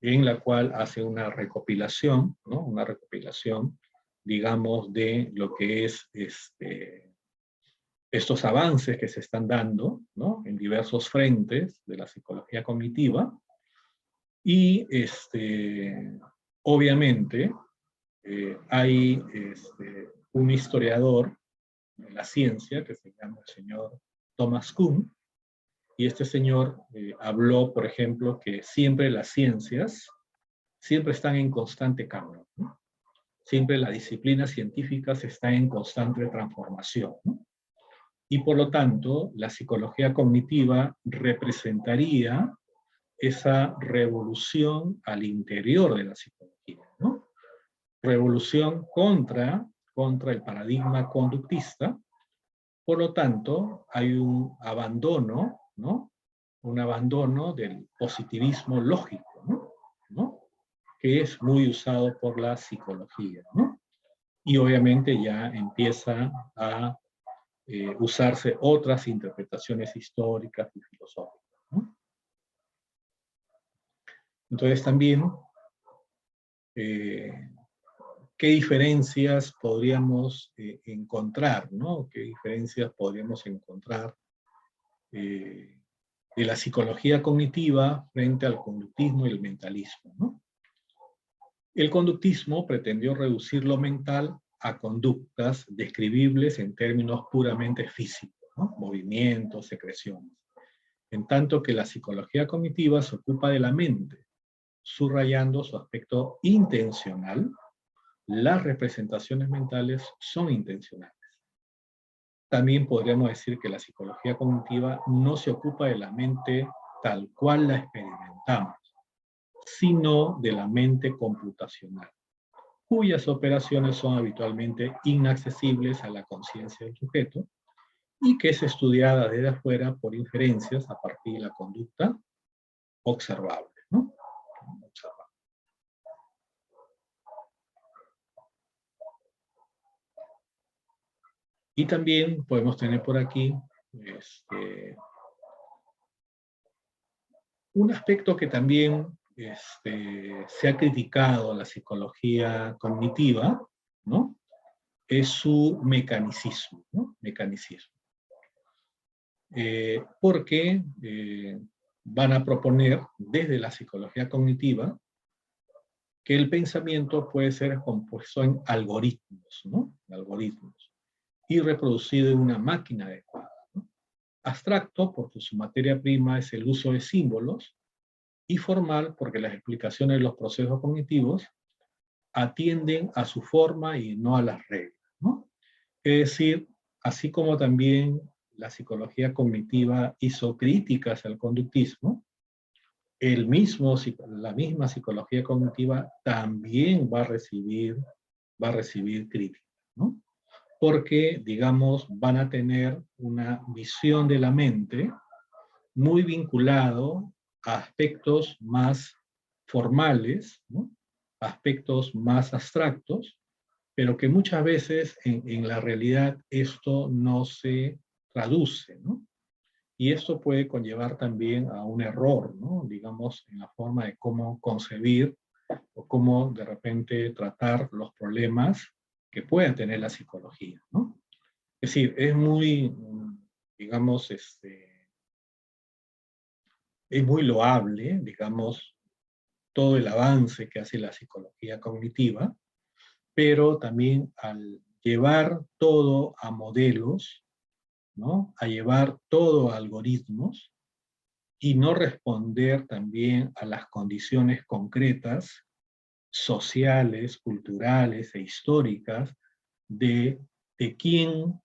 en la cual hace una recopilación, ¿no? Una recopilación, digamos, de lo que es estos avances que se están dando, ¿no? En diversos frentes de la psicología cognitiva. Y obviamente hay un historiador de la ciencia que se llama el señor Thomas Kuhn, y este señor habló, por ejemplo, que siempre las ciencias siempre están en constante cambio, ¿no? Siempre las disciplinas científicas están en constante transformación, ¿no? Y por lo tanto, la psicología cognitiva representaría esa revolución al interior de la psicología, ¿no? Revolución contra el paradigma conductista. Por lo tanto, hay un abandono, ¿no? Un abandono del positivismo lógico, ¿no? Que es muy usado por la psicología, ¿no? Y obviamente ya empieza a usarse otras interpretaciones históricas y filosóficas, ¿no? Entonces también, ¿qué diferencias podríamos encontrar, ¿no? ¿Qué diferencias podríamos encontrar de la psicología cognitiva frente al conductismo y el mentalismo, ¿no? El conductismo pretendió reducir lo mental a conductas describibles en términos puramente físicos, ¿no? Movimientos, secreciones. En tanto que la psicología cognitiva se ocupa de la mente, subrayando su aspecto intencional. Las representaciones mentales son intencionales. también podríamos decir que la psicología cognitiva no se ocupa de la mente tal cual la experimentamos, sino de la mente computacional, cuyas operaciones son habitualmente inaccesibles a la conciencia del sujeto y que es estudiada desde afuera por inferencias a partir de la conducta observable, ¿no? Observable. Y también podemos tener por aquí un aspecto que también se ha criticado a la psicología cognitiva, ¿no? Es su mecanicismo, ¿no? Mecanicismo. Porque van a proponer desde la psicología cognitiva que el pensamiento puede ser compuesto en algoritmos, ¿no? Algoritmos, y reproducido en una máquina adecuada, ¿no? Abstracto, porque su materia prima es el uso de símbolos, y formal, porque las explicaciones de los procesos cognitivos atienden a su forma y no a las reglas, ¿no? Es decir, así como también la psicología cognitiva hizo críticas al conductismo, la misma psicología cognitiva también va a recibir críticas, ¿no? Porque, digamos, van a tener una visión de la mente muy vinculado a aspectos más formales, ¿no? Aspectos más abstractos, pero que muchas veces en la realidad esto no se traduce, ¿no? Y esto puede conllevar también a un error, ¿no? Digamos, en la forma de cómo concebir o cómo de repente tratar los problemas que pueda tener la psicología, ¿no? Es decir, es muy, digamos, es muy loable, digamos, todo el avance que hace la psicología cognitiva, pero también al llevar todo a modelos, ¿no? A llevar todo a algoritmos, y no responder también a las condiciones concretas, sociales, culturales e históricas de quién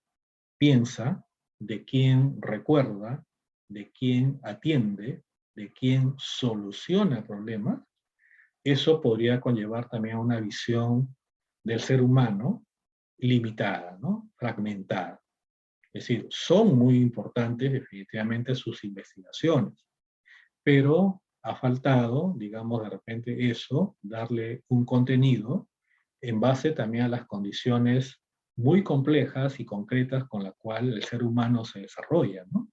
piensa, de quién recuerda, de quién atiende, de quién soluciona problemas, eso podría conllevar también a una visión del ser humano limitada, ¿no? Fragmentada. Es decir, son muy importantes definitivamente sus investigaciones, pero ha faltado, digamos, de repente eso, darle un contenido en base también a las condiciones muy complejas y concretas con las cuales el ser humano se desarrolla, ¿no?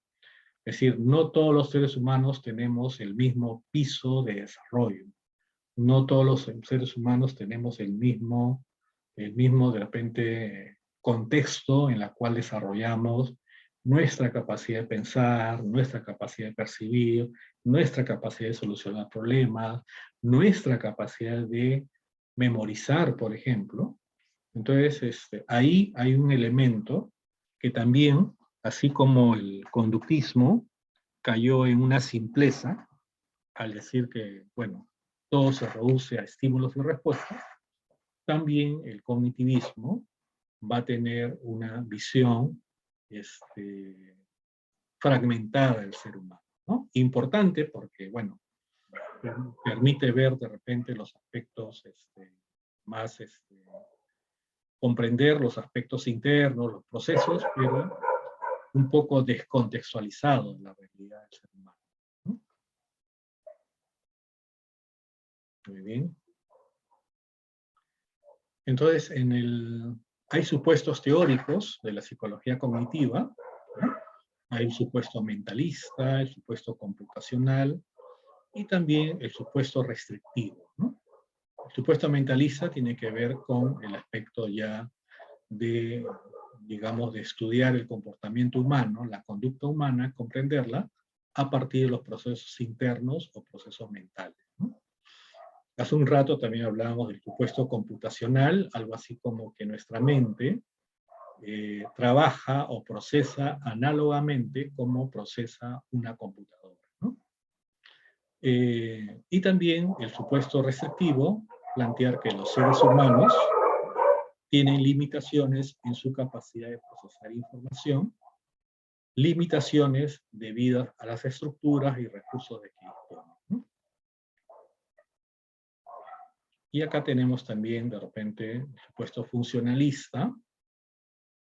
Es decir, no todos los seres humanos tenemos el mismo piso de desarrollo. No todos los seres humanos tenemos el mismo de repente, contexto en el cual desarrollamos nuestra capacidad de pensar, nuestra capacidad de percibir, nuestra capacidad de solucionar problemas, nuestra capacidad de memorizar, por ejemplo. Entonces, ahí hay un elemento que también, así como el conductismo cayó en una simpleza, al decir que, bueno, todo se reduce a estímulos y respuestas, también el cognitivismo va a tener una visión fragmentada del ser humano, ¿no? Importante porque, bueno, permite ver de repente los aspectos más, comprender los aspectos internos, los procesos, pero un poco descontextualizado en la realidad del ser humano, ¿no? Muy bien. Entonces, hay supuestos teóricos de la psicología cognitiva, ¿no? Hay el supuesto mentalista, el supuesto computacional, y también el supuesto restrictivo, ¿no? El supuesto mentalista tiene que ver con el aspecto ya de, digamos, de estudiar el comportamiento humano, la conducta humana, comprenderla a partir de los procesos internos o procesos mentales, ¿no? Hace un rato también hablábamos del supuesto computacional, algo así como que nuestra mente trabaja o procesa análogamente como procesa una computadora, ¿no? Y también el supuesto receptivo, plantear que los seres humanos tienen limitaciones en su capacidad de procesar información, limitaciones debidas a las estructuras y recursos de que disponen, ¿no? Y acá tenemos también, de repente, el supuesto funcionalista,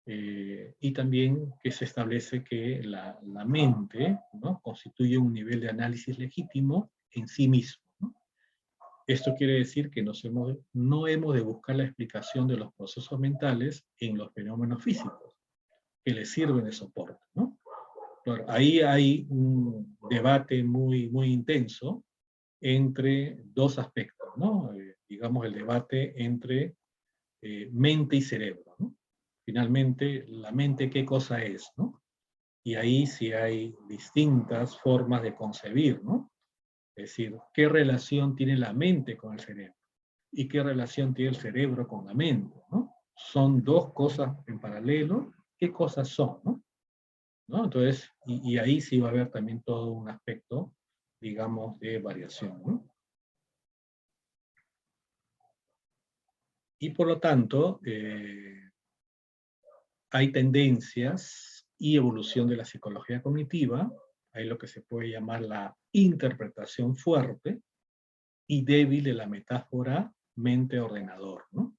y también que se establece que la mente, ¿no?, constituye un nivel de análisis legítimo en sí mismo, ¿no? Esto quiere decir que no hemos de buscar la explicación de los procesos mentales en los fenómenos físicos, que les sirven de soporte, ¿no? Pero ahí hay un debate muy, muy intenso entre dos aspectos, ¿no? Digamos el debate entre mente y cerebro, ¿no? Finalmente, la mente, ¿qué cosa es, no? Y ahí sí hay distintas formas de concebir, ¿no? Es decir, ¿qué relación tiene la mente con el cerebro? ¿Y qué relación tiene el cerebro con la mente, ¿no? Son dos cosas en paralelo. ¿Qué cosas son, no? ¿No? Entonces, y ahí sí va a haber también todo un aspecto, digamos, de variación, ¿no? Y por lo tanto, hay tendencias y evolución de la psicología cognitiva, hay lo que se puede llamar la interpretación fuerte y débil de la metáfora mente-ordenador, ¿no?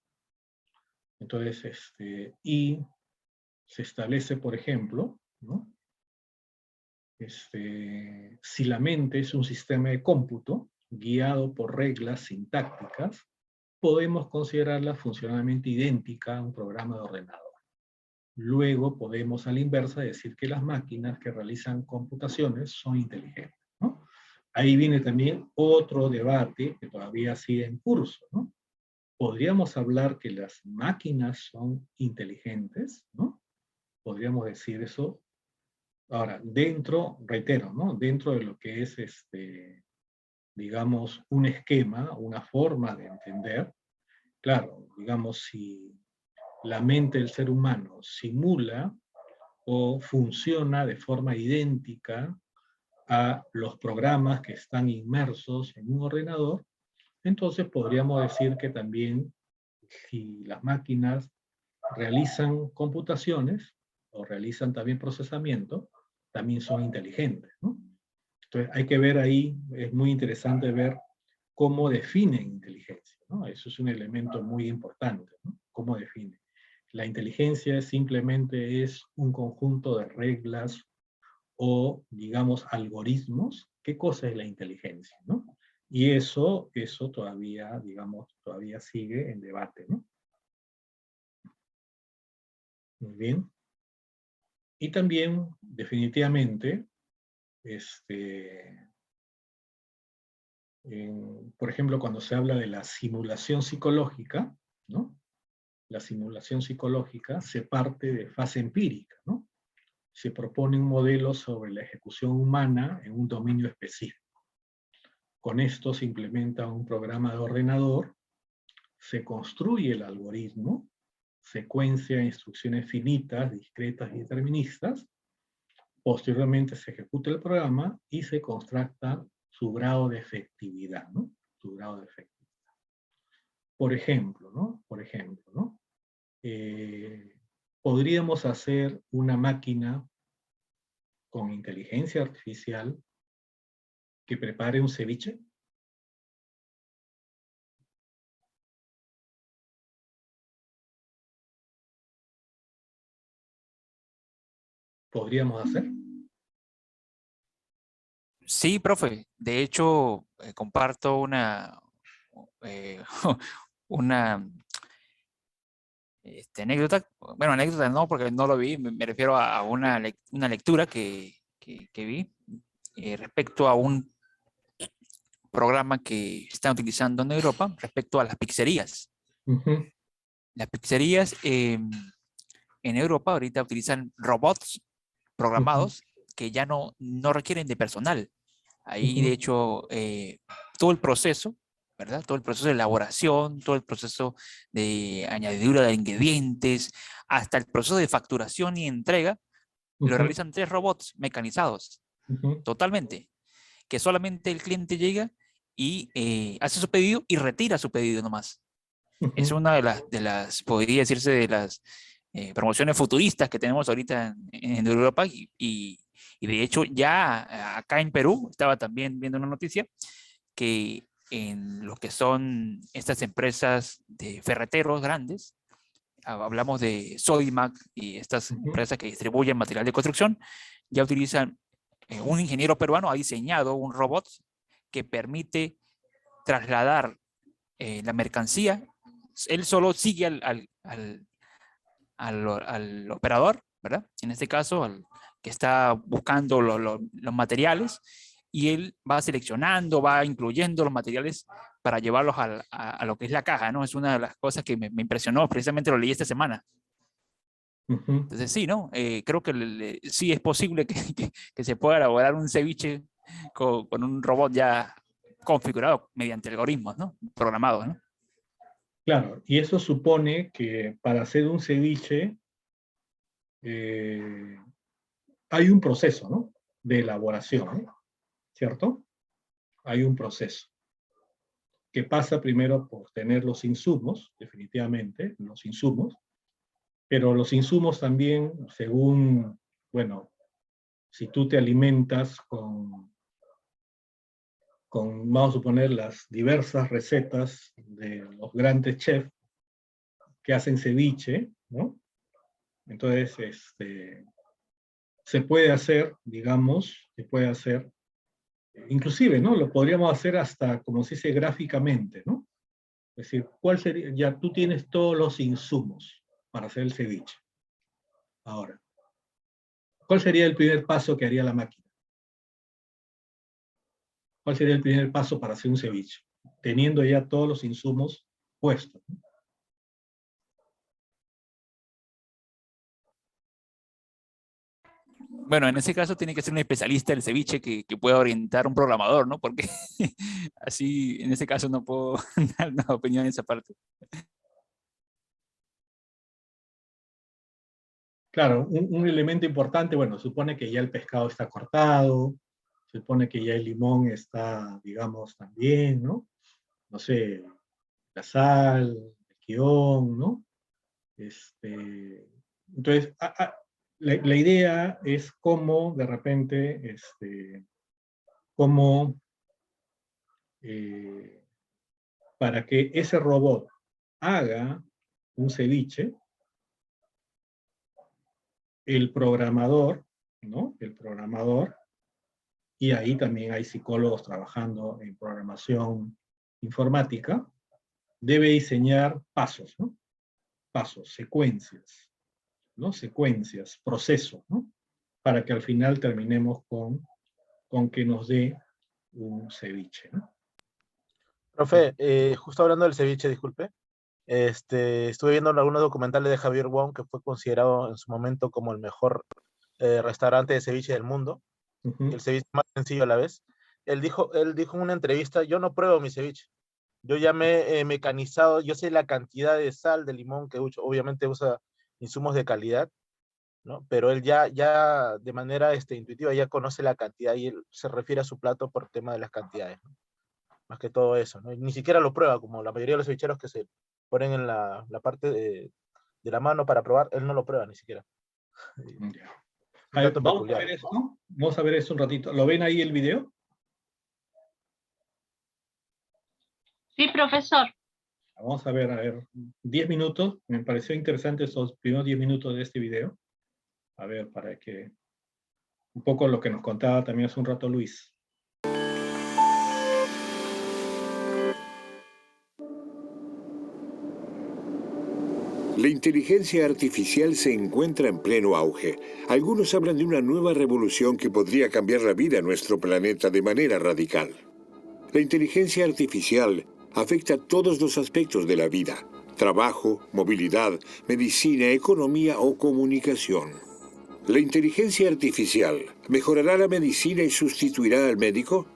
Entonces, y se establece, por ejemplo, ¿no?, si la mente es un sistema de cómputo guiado por reglas sintácticas, podemos considerarla funcionalmente idéntica a un programa de ordenador. Luego podemos a la inversa decir que las máquinas que realizan computaciones son inteligentes, ¿no? Ahí viene también otro debate que todavía sigue en curso, ¿no? ¿Podríamos hablar que las máquinas son inteligentes, ¿no? Podríamos decir eso. Ahora, dentro, reitero, ¿no?, dentro de lo que es, digamos, un esquema, una forma de entender, claro, digamos, si la mente del ser humano simula o funciona de forma idéntica a los programas que están inmersos en un ordenador, entonces podríamos decir que también si las máquinas realizan computaciones o realizan también procesamiento, también son inteligentes, ¿no? Entonces hay que ver ahí, es muy interesante ver cómo definen inteligencia, ¿no? Eso es un elemento muy importante, ¿no? ¿Cómo define? La inteligencia simplemente es un conjunto de reglas o, digamos, algoritmos. ¿Qué cosa es la inteligencia, no? Y eso todavía, digamos, todavía sigue en debate, ¿no? Muy bien. Y también, definitivamente, por ejemplo, cuando se habla de la simulación psicológica, ¿no?, la simulación psicológica se parte de fase empírica, ¿no? Se propone un modelo sobre la ejecución humana en un dominio específico. Con esto se implementa un programa de ordenador, se construye el algoritmo, secuencia de instrucciones finitas, discretas y deterministas, posteriormente se ejecuta el programa y se contrasta su grado de efectividad, ¿no? Su grado de efectividad. Por ejemplo, ¿no? Podríamos hacer una máquina con inteligencia artificial que prepare un ceviche. ¿Podríamos hacer? Sí, profe. De hecho, comparto eh, una anécdota. Bueno, anécdota no, porque no lo vi. Me refiero a una lectura que vi respecto a un programa que están utilizando en Europa respecto a las pizzerías. Uh-huh. Las pizzerías en Europa ahorita utilizan robots programados que ya no requieren de personal. Ahí, de hecho, todo el proceso, ¿verdad? Todo el proceso de elaboración, todo el proceso de añadidura de ingredientes, hasta el proceso de facturación y entrega, lo realizan 3 robots mecanizados, totalmente, que solamente el cliente llega y hace su pedido y retira su pedido nomás. Es una de las, podría decirse, de las promociones futuristas que tenemos ahorita en Europa y de hecho ya acá en Perú, estaba también viendo una noticia que en lo que son estas empresas de ferreteros grandes, hablamos de Sodimac y estas empresas que distribuyen material de construcción, ya utilizan, un ingeniero peruano ha diseñado un robot que permite trasladar la mercancía. Él solo sigue al operador, ¿verdad? En este caso, al que está buscando los materiales, y él va seleccionando, va incluyendo los materiales para llevarlos a lo que es la caja, ¿no? Es una de las cosas que me impresionó, precisamente lo leí esta semana. Entonces sí, ¿no? Creo que sí es posible que se pueda elaborar un ceviche con un robot ya configurado mediante algoritmos, ¿no? Programados, ¿no? Claro, y eso supone que para hacer un ceviche hay un proceso, ¿no? De elaboración, ¿no? ¿Cierto? Hay un proceso que pasa primero por tener los insumos, definitivamente, los insumos, pero los insumos también, según, bueno, si tú te alimentas vamos a suponer, las diversas recetas de los grandes chefs que hacen ceviche, ¿no? Entonces, se puede hacer, digamos, inclusive, ¿no? Lo podríamos hacer hasta, como se dice, gráficamente, ¿no? Es decir, ¿cuál sería? Ya tú tienes todos los insumos para hacer el ceviche. Ahora, ¿cuál sería el primer paso que haría la máquina? ¿Cuál sería el primer paso para hacer un ceviche? Teniendo ya todos los insumos puestos. Bueno, en ese caso tiene que ser un especialista del ceviche que pueda orientar a un programador, ¿no? Porque así, en ese caso no puedo dar una opinión en esa parte. Claro, un elemento importante, bueno, supone que ya el pescado está cortado, supone que ya el limón está, digamos, también, ¿no? No sé, la sal, el guión, ¿no? Entonces, la idea es cómo, de repente, cómo, para que ese robot haga un ceviche, el programador, ¿no? El programador, y ahí también hay psicólogos trabajando en programación informática, debe diseñar pasos, ¿no? Pasos, secuencias, ¿no? Secuencias, procesos, ¿no? Para que al final terminemos con que nos dé un ceviche, ¿no? Profe, justo hablando del ceviche, disculpe, estuve viendo algunos documentales de Javier Wong, que fue considerado en su momento como el mejor restaurante de ceviche del mundo, y el ceviche más sencillo a la vez. Él dijo en una entrevista: yo no pruebo mi ceviche, yo ya me he mecanizado, yo sé la cantidad de sal, de limón que uso, obviamente usa insumos de calidad, ¿no? Pero él ya de manera intuitiva ya conoce la cantidad y él se refiere a su plato por tema de las cantidades, ¿no? Más que todo eso, ¿no? Y ni siquiera lo prueba, como la mayoría de los cevicheros que se ponen en la parte de la mano para probar, él no lo prueba ni siquiera. A ver, vamos a ver esto, vamos a ver esto un ratito. ¿Lo ven ahí el video? Sí, profesor. Vamos a ver, 10 minutos, me pareció interesante esos primeros 10 minutos de este video. A ver, para que, un poco lo que nos contaba también hace un rato Luis. La inteligencia artificial se encuentra en pleno auge. Algunos hablan de una nueva revolución que podría cambiar la vida en nuestro planeta de manera radical. La inteligencia artificial afecta todos los aspectos de la vida: trabajo, movilidad, medicina, economía o comunicación. ¿La inteligencia artificial mejorará la medicina y sustituirá al médico?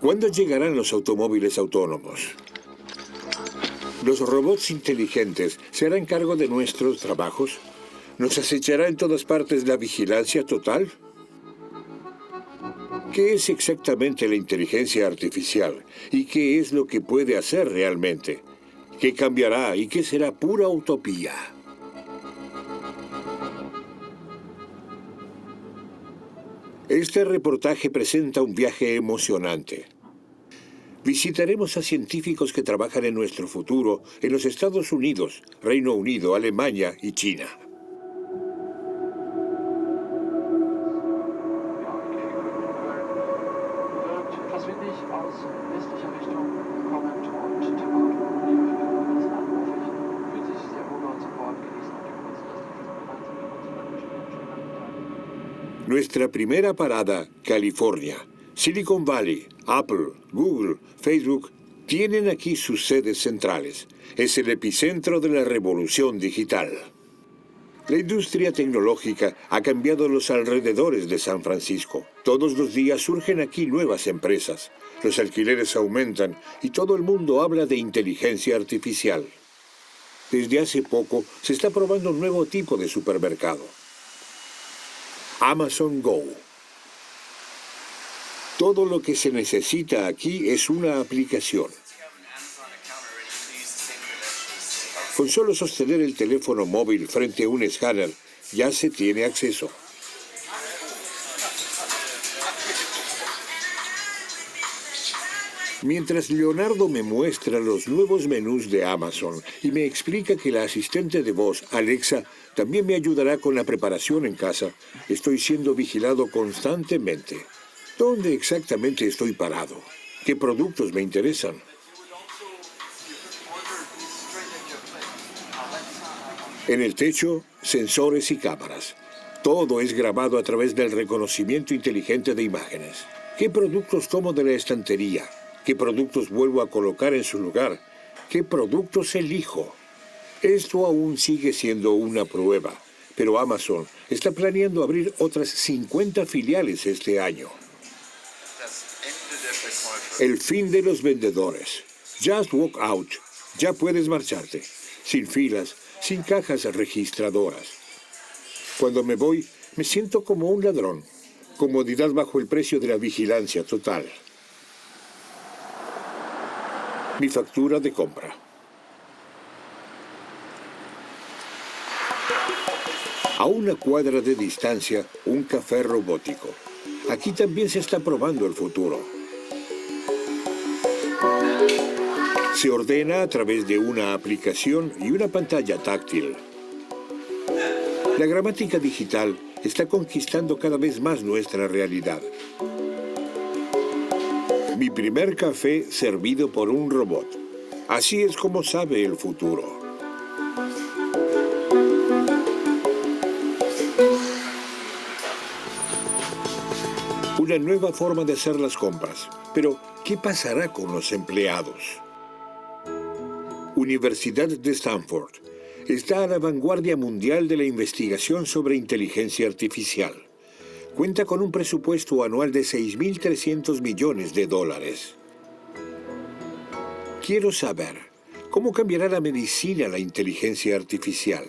¿Cuándo llegarán los automóviles autónomos? ¿Los robots inteligentes se harán cargo de nuestros trabajos? ¿Nos acechará en todas partes la vigilancia total? ¿Qué es exactamente la inteligencia artificial? ¿Y qué es lo que puede hacer realmente? ¿Qué cambiará y qué será pura utopía? Este reportaje presenta un viaje emocionante. Visitaremos a científicos que trabajan en nuestro futuro en los Estados Unidos, Reino Unido, Alemania y China. Nuestra primera parada, California. Silicon Valley, Apple, Google, Facebook tienen aquí sus sedes centrales. Es el epicentro de la revolución digital. La industria tecnológica ha cambiado los alrededores de San Francisco. Todos los días surgen aquí nuevas empresas. Los alquileres aumentan y todo el mundo habla de inteligencia artificial. Desde hace poco se está probando un nuevo tipo de supermercado. Amazon Go. Todo lo que se necesita aquí es una aplicación. Con solo sostener el teléfono móvil frente a un escáner, ya se tiene acceso. Mientras Leonardo me muestra los nuevos menús de Amazon y me explica que la asistente de voz, Alexa, también me ayudará con la preparación en casa, estoy siendo vigilado constantemente. ¿Dónde exactamente estoy parado? ¿Qué productos me interesan? En el techo, sensores y cámaras. Todo es grabado a través del reconocimiento inteligente de imágenes. ¿Qué productos tomo de la estantería? ¿Qué productos vuelvo a colocar en su lugar? ¿Qué productos elijo? Esto aún sigue siendo una prueba, pero Amazon está planeando abrir otras 50 filiales este año. El fin de los vendedores. Just walk out. Ya puedes marcharte. Sin filas, sin cajas registradoras. Cuando me voy, me siento como un ladrón. Comodidad bajo el precio de la vigilancia total. Mi factura de compra. A una cuadra de distancia, un café robótico. Aquí también se está probando el futuro. Se ordena a través de una aplicación y una pantalla táctil. La gramática digital está conquistando cada vez más nuestra realidad. Mi primer café servido por un robot. Así es como sabe el futuro. Una nueva forma de hacer las compras. Pero, ¿qué pasará con los empleados? Universidad de Stanford está a la vanguardia mundial de la investigación sobre inteligencia artificial. Cuenta con un presupuesto anual de $6.300 millones. Quiero saber, ¿cómo cambiará la medicina la inteligencia artificial?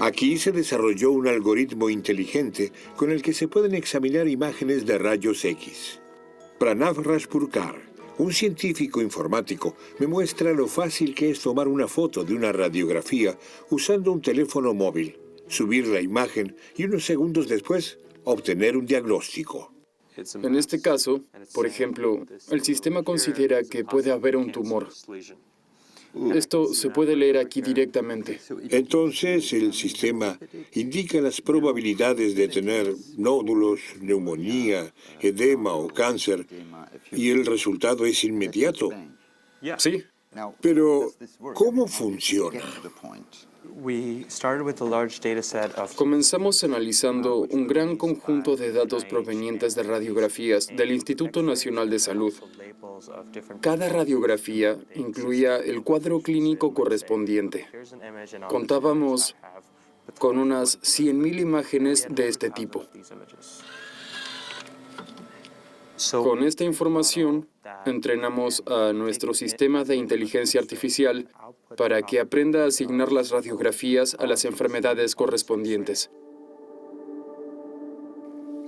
Aquí se desarrolló un algoritmo inteligente con el que se pueden examinar imágenes de rayos X. Pranav Rajpurkar, un científico informático, me muestra lo fácil que es tomar una foto de una radiografía usando un teléfono móvil, subir la imagen y unos segundos después obtener un diagnóstico. En este caso, por ejemplo, el sistema considera que puede haber un tumor. Esto se puede leer aquí directamente. Entonces, el sistema indica las probabilidades de tener nódulos, neumonía, edema o cáncer, y el resultado es inmediato. Sí. Pero, ¿cómo funciona? Comenzamos analizando un gran conjunto de datos provenientes de radiografías del Instituto Nacional de Salud. Cada radiografía incluía el cuadro clínico correspondiente. Contábamos con unas 100.000 imágenes de este tipo. Con esta información, entrenamos a nuestro sistema de inteligencia artificial para que aprenda a asignar las radiografías a las enfermedades correspondientes.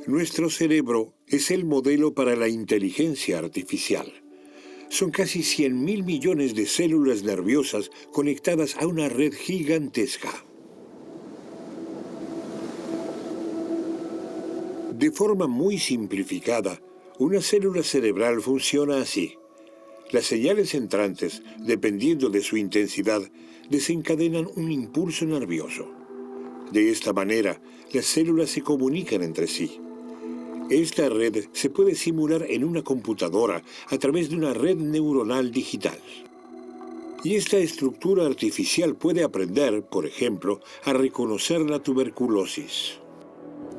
Nuestro cerebro es el modelo para la inteligencia artificial. Son casi 100.000 millones de células nerviosas conectadas a una red gigantesca. De forma muy simplificada, una célula cerebral funciona así. Las señales entrantes, dependiendo de su intensidad, desencadenan un impulso nervioso. De esta manera, las células se comunican entre sí. Esta red se puede simular en una computadora a través de una red neuronal digital. Y esta estructura artificial puede aprender, por ejemplo, a reconocer la tuberculosis.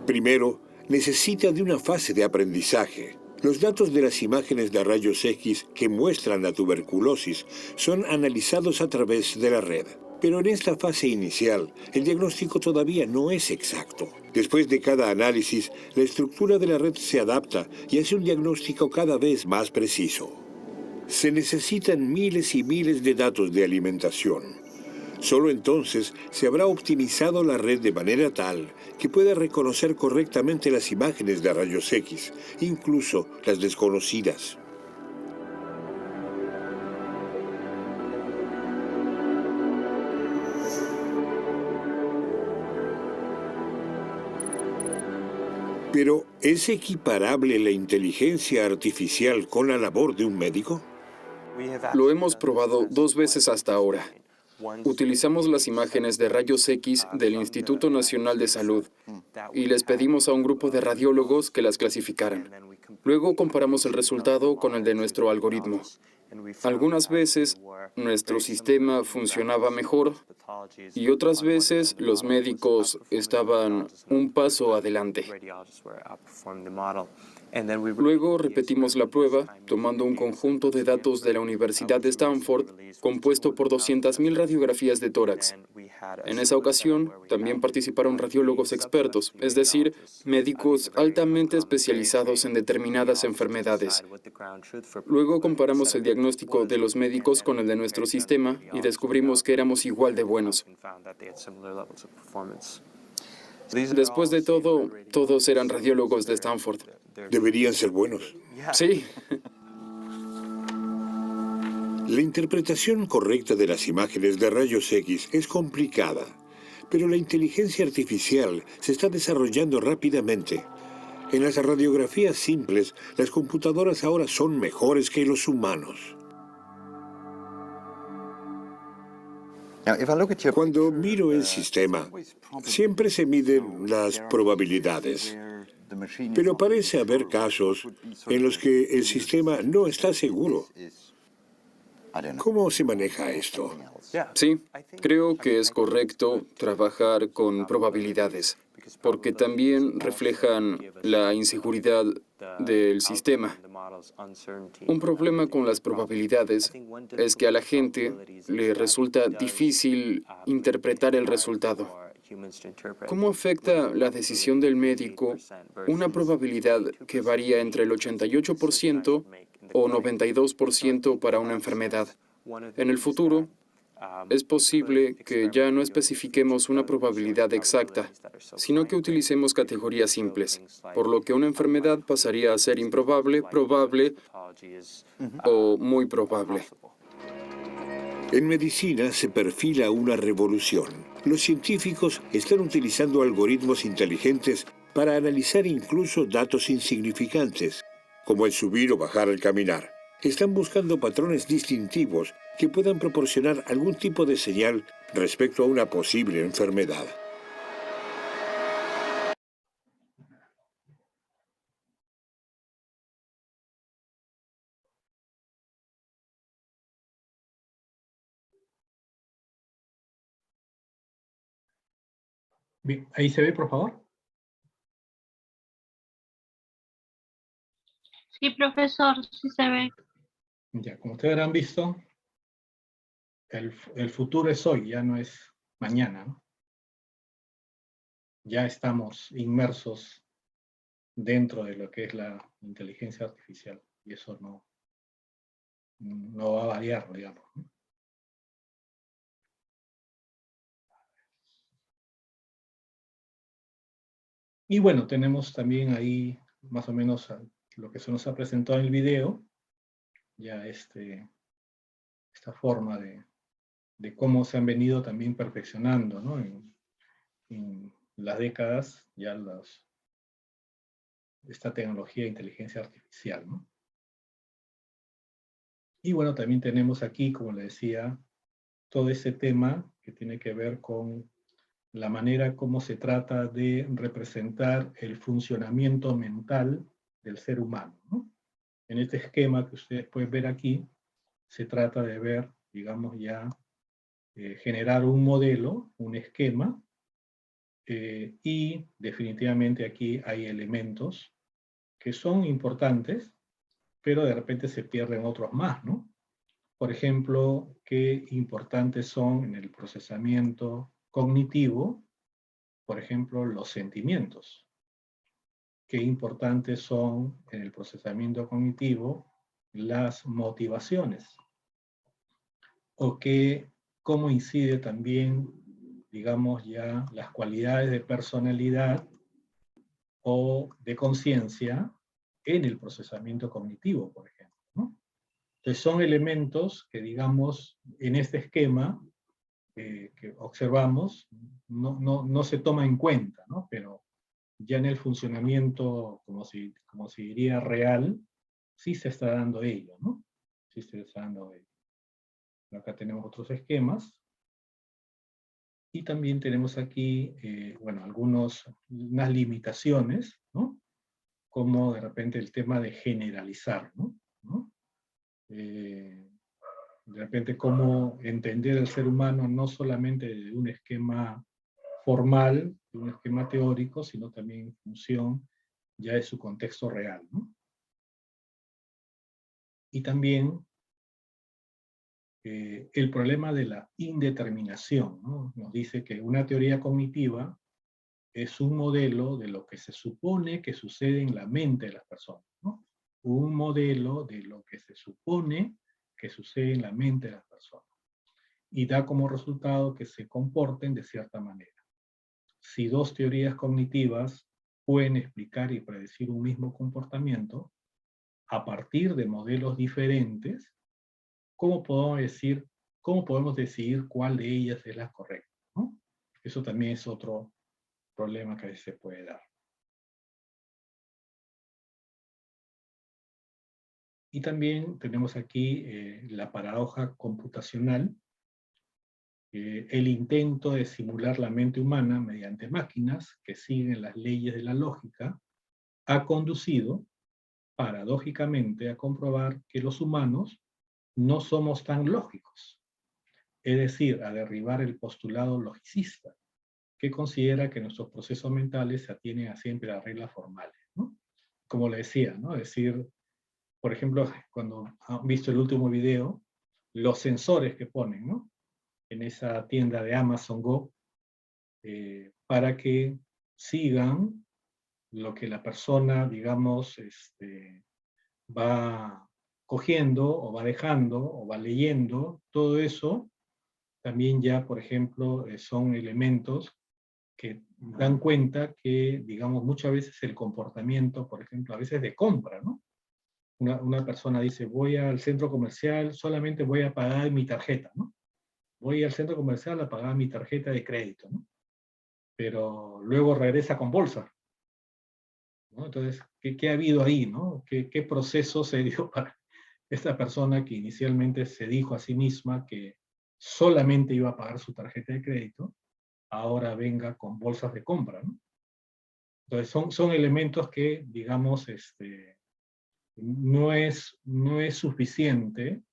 Primero, necesita de una fase de aprendizaje. Los datos de las imágenes de rayos X que muestran la tuberculosis son analizados a través de la red. Pero en esta fase inicial, el diagnóstico todavía no es exacto. Después de cada análisis, la estructura de la red se adapta y hace un diagnóstico cada vez más preciso. Se necesitan miles y miles de datos de alimentación. Solo entonces se habrá optimizado la red de manera tal que pueda reconocer correctamente las imágenes de rayos X, incluso las desconocidas. Pero, ¿es equiparable la inteligencia artificial con la labor de un médico? Lo hemos probado 2 veces hasta ahora. Utilizamos las imágenes de rayos X del Instituto Nacional de Salud y les pedimos a un grupo de radiólogos que las clasificaran. Luego comparamos el resultado con el de nuestro algoritmo. Algunas veces nuestro sistema funcionaba mejor y otras veces los médicos estaban un paso adelante. Luego repetimos la prueba tomando un conjunto de datos de la Universidad de Stanford compuesto por 200.000 radiografías de tórax. En esa ocasión también participaron radiólogos expertos, es decir, médicos altamente especializados en determinadas enfermedades. Luego comparamos el diagnóstico de los médicos con el de nuestro sistema y descubrimos que éramos igual de buenos. Después de todo, todos eran radiólogos de Stanford. Deberían ser buenos. Sí. La interpretación correcta de las imágenes de rayos X es complicada, pero la inteligencia artificial se está desarrollando rápidamente. En las radiografías simples, las computadoras ahora son mejores que los humanos. Cuando miro el sistema, siempre se miden las probabilidades. Pero parece haber casos en los que el sistema no está seguro. ¿Cómo se maneja esto? Sí, creo que es correcto trabajar con probabilidades, porque también reflejan la inseguridad del sistema. Un problema con las probabilidades es que a la gente le resulta difícil interpretar el resultado. ¿Cómo afecta la decisión del médico una probabilidad que varía entre el 88% o 92% para una enfermedad? En el futuro, es posible que ya no especifiquemos una probabilidad exacta, sino que utilicemos categorías simples, por lo que una enfermedad pasaría a ser improbable, probable o muy probable. En medicina se perfila una revolución. Los científicos están utilizando algoritmos inteligentes para analizar incluso datos insignificantes, como el subir o bajar al caminar. Están buscando patrones distintivos que puedan proporcionar algún tipo de señal respecto a una posible enfermedad. Bien, ahí se ve, por favor. Sí, profesor, sí se ve. Ya, como ustedes habrán visto, el futuro es hoy, ya no es mañana, ¿no? Ya estamos inmersos dentro de lo que es la inteligencia artificial, y eso no va a variar, digamos, ¿no? Y bueno, tenemos también ahí más o menos lo que se nos ha presentado en el video, ya esta forma de cómo se han venido también perfeccionando, ¿no? En las décadas, ya esta tecnología de inteligencia artificial, ¿no? Y bueno, también tenemos aquí, como le decía, todo ese tema que tiene que ver con la manera como se trata de representar el funcionamiento mental del ser humano, ¿no? En este esquema que ustedes pueden ver aquí, se trata de ver, digamos ya, generar un modelo, un esquema, y definitivamente aquí hay elementos que son importantes, pero de repente se pierden otros más, ¿no? Por ejemplo, qué importantes son en el procesamiento cognitivo, por ejemplo, los sentimientos. Qué importantes son en el procesamiento cognitivo las motivaciones. O cómo incide también, digamos ya, las cualidades de personalidad o de conciencia en el procesamiento cognitivo, por ejemplo, ¿no? Entonces son elementos que, digamos, en este esquema que observamos, no se toma en cuenta, ¿no? Pero ya en el funcionamiento, como se diría, real, sí se está dando ello, ¿no? Sí se está dando ello. Acá tenemos otros esquemas. Y también tenemos aquí, bueno, unas limitaciones, ¿no? Como de repente el tema de generalizar, ¿no? De repente cómo entender el ser humano no solamente de un esquema formal, de un esquema teórico, sino también en función ya de su contexto real, ¿no? Y también el problema de la indeterminación, ¿no? Nos dice que una teoría cognitiva es un modelo de lo que se supone que sucede en la mente de las personas, ¿no? Un modelo de lo que se supone que sucede en la mente de las personas. Y da como resultado que se comporten de cierta manera. Si dos teorías cognitivas pueden explicar y predecir un mismo comportamiento, a partir de modelos diferentes, ¿cómo podemos decidir cuál de ellas es la correcta, ¿no? Eso también es otro problema que se puede dar. Y también tenemos aquí la paradoja computacional, el intento de simular la mente humana mediante máquinas que siguen las leyes de la lógica, ha conducido, paradójicamente, a comprobar que los humanos no somos tan lógicos, es decir, a derribar el postulado logicista, que considera que nuestros procesos mentales se atienen a siempre a reglas formales, ¿no? Como le decía, ¿no? Es decir, por ejemplo, cuando han visto el último video, los sensores que ponen, ¿no? En esa tienda de Amazon Go, para que sigan lo que la persona, digamos, va cogiendo, o va dejando, o va leyendo, todo eso, también ya, por ejemplo, son elementos que dan cuenta que, digamos, muchas veces el comportamiento, por ejemplo, a veces de compra, ¿no? Una persona dice, voy al centro comercial, solamente voy a pagar mi tarjeta, ¿no? Voy al centro comercial a pagar mi tarjeta de crédito, ¿no? Pero luego regresa con bolsa, ¿no? Entonces, ¿qué ha habido ahí, no? ¿Qué proceso se dio para esta persona que inicialmente se dijo a sí misma que solamente iba a pagar su tarjeta de crédito, ahora venga con bolsas de compra, ¿no? Entonces, son elementos que, digamos, no es suficiente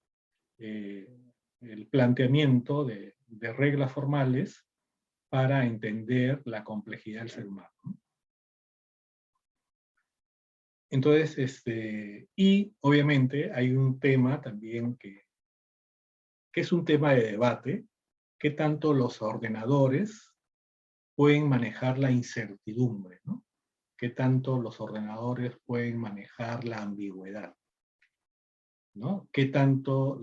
el planteamiento de reglas formales para entender la complejidad del ser humano, ¿no? Entonces, y obviamente hay un tema también que es un tema de debate, que tanto los ordenadores pueden manejar la incertidumbre, ¿no? Qué tanto los ordenadores pueden manejar la ambigüedad, ¿no? Qué tanto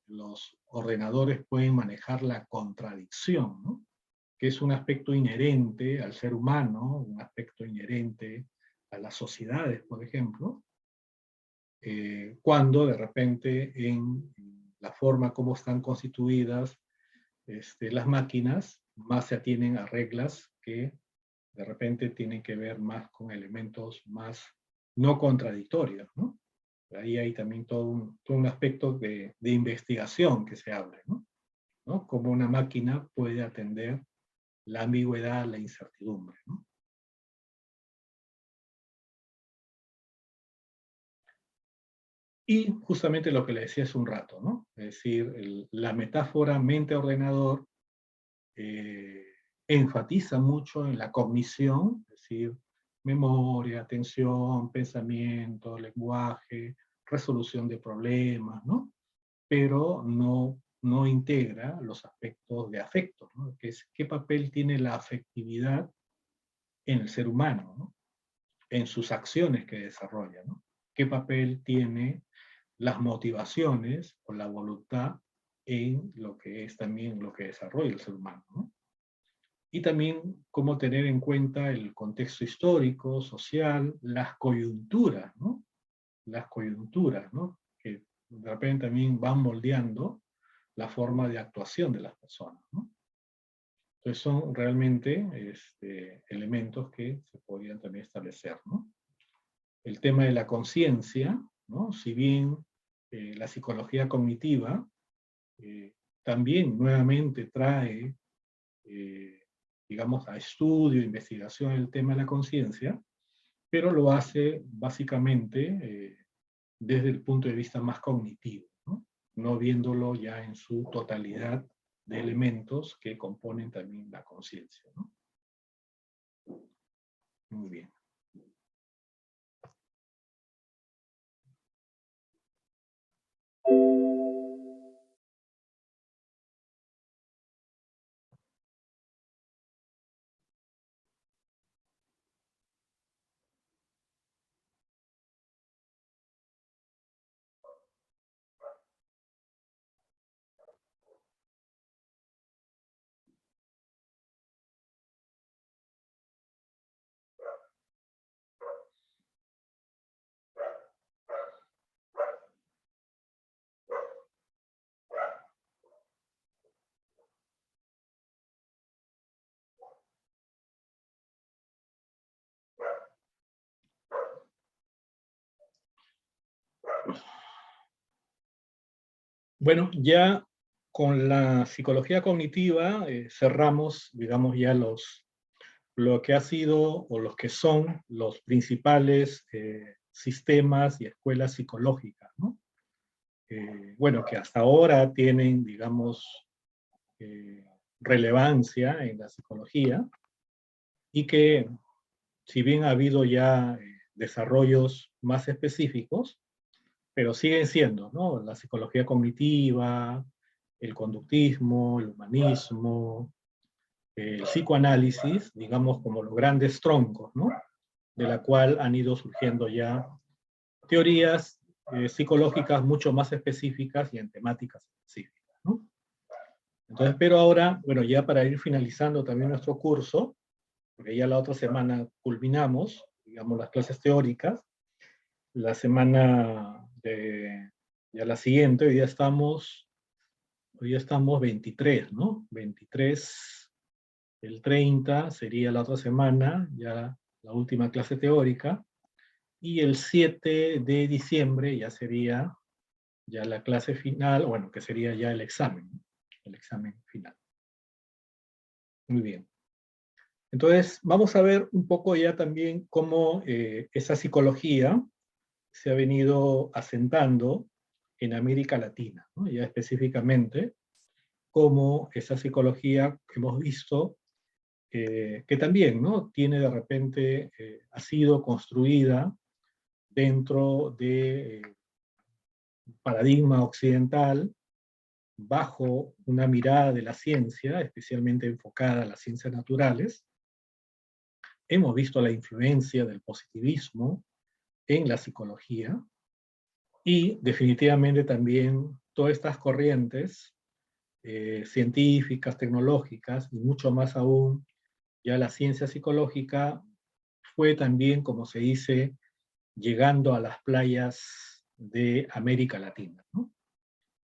los ordenadores pueden manejar la contradicción, ¿no? Que es un aspecto inherente al ser humano, un aspecto inherente a las sociedades, por ejemplo, cuando de repente en la forma como están constituidas las máquinas, más se atienen a reglas que de repente tienen que ver más con elementos más no contradictorios, ¿no? Ahí hay también todo un aspecto de investigación que se abre, ¿no? Cómo una máquina puede atender la ambigüedad, la incertidumbre, ¿no? Y justamente lo que le decía hace un rato, ¿no? Es decir, la metáfora mente-ordenador enfatiza mucho en la cognición, es decir, memoria, atención, pensamiento, lenguaje, resolución de problemas, ¿no? Pero no integra los aspectos de afecto, ¿no? Que es qué papel tiene la afectividad en el ser humano, ¿no? En sus acciones que desarrolla, ¿no? ¿Qué papel tiene las motivaciones o la voluntad en lo que es también lo que desarrolla el ser humano, ¿no? Y también cómo tener en cuenta el contexto histórico, social, las coyunturas, ¿no? Las coyunturas, ¿no? Que de repente también van moldeando la forma de actuación de las personas, ¿no? Entonces son realmente elementos que se podrían también establecer, ¿no? El tema de la conciencia, ¿no? Si bien la psicología cognitiva también nuevamente trae, digamos, a estudio, investigación el tema de la conciencia, pero lo hace básicamente desde el punto de vista más cognitivo, ¿no? No viéndolo ya en su totalidad de elementos que componen también la conciencia, ¿no? Muy bien. Bueno, ya con la psicología cognitiva cerramos, digamos, ya lo que ha sido o los que son los principales sistemas y escuelas psicológicas, ¿no? Bueno, que hasta ahora tienen, digamos, relevancia en la psicología y que, si bien ha habido ya desarrollos más específicos, pero siguen siendo, ¿no? La psicología cognitiva, el conductismo, el humanismo, el psicoanálisis, digamos, como los grandes troncos, ¿no? De la cual han ido surgiendo ya teorías psicológicas mucho más específicas y en temáticas específicas, ¿no? Entonces, pero ahora, bueno, ya para ir finalizando también nuestro curso, porque ya la otra semana culminamos, digamos, las clases teóricas, la semana de, ya la siguiente, hoy ya estamos 23, ¿no? 23, el 30 sería la otra semana, ya la última clase teórica, y el 7 de diciembre ya sería ya la clase final, bueno, que sería ya el examen final. Muy bien. Entonces, vamos a ver un poco ya también cómo esa psicología se ha venido asentando en América Latina, ¿no? Ya específicamente, cómo esa psicología que hemos visto, que también, ¿no? Tiene de repente, ha sido construida dentro de paradigma occidental, bajo una mirada de la ciencia, especialmente enfocada a las ciencias naturales. Hemos visto la influencia del positivismo en la psicología, y definitivamente también todas estas corrientes científicas, tecnológicas, y mucho más aún, ya la ciencia psicológica fue también, como se dice, llegando a las playas de América Latina, ¿no?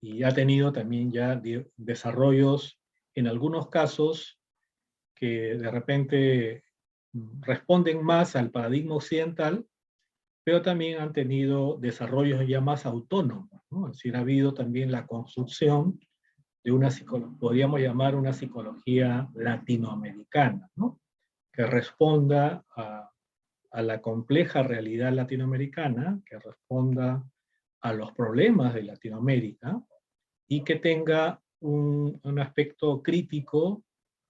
Y ha tenido también ya desarrollos, en algunos casos, que de repente responden más al paradigma occidental, pero también han tenido desarrollos ya más autónomos, ¿no? Es decir, ha habido también la construcción de una psicología, podríamos llamar una psicología latinoamericana, ¿no? Que responda a la compleja realidad latinoamericana, que responda a los problemas de Latinoamérica y que tenga un aspecto crítico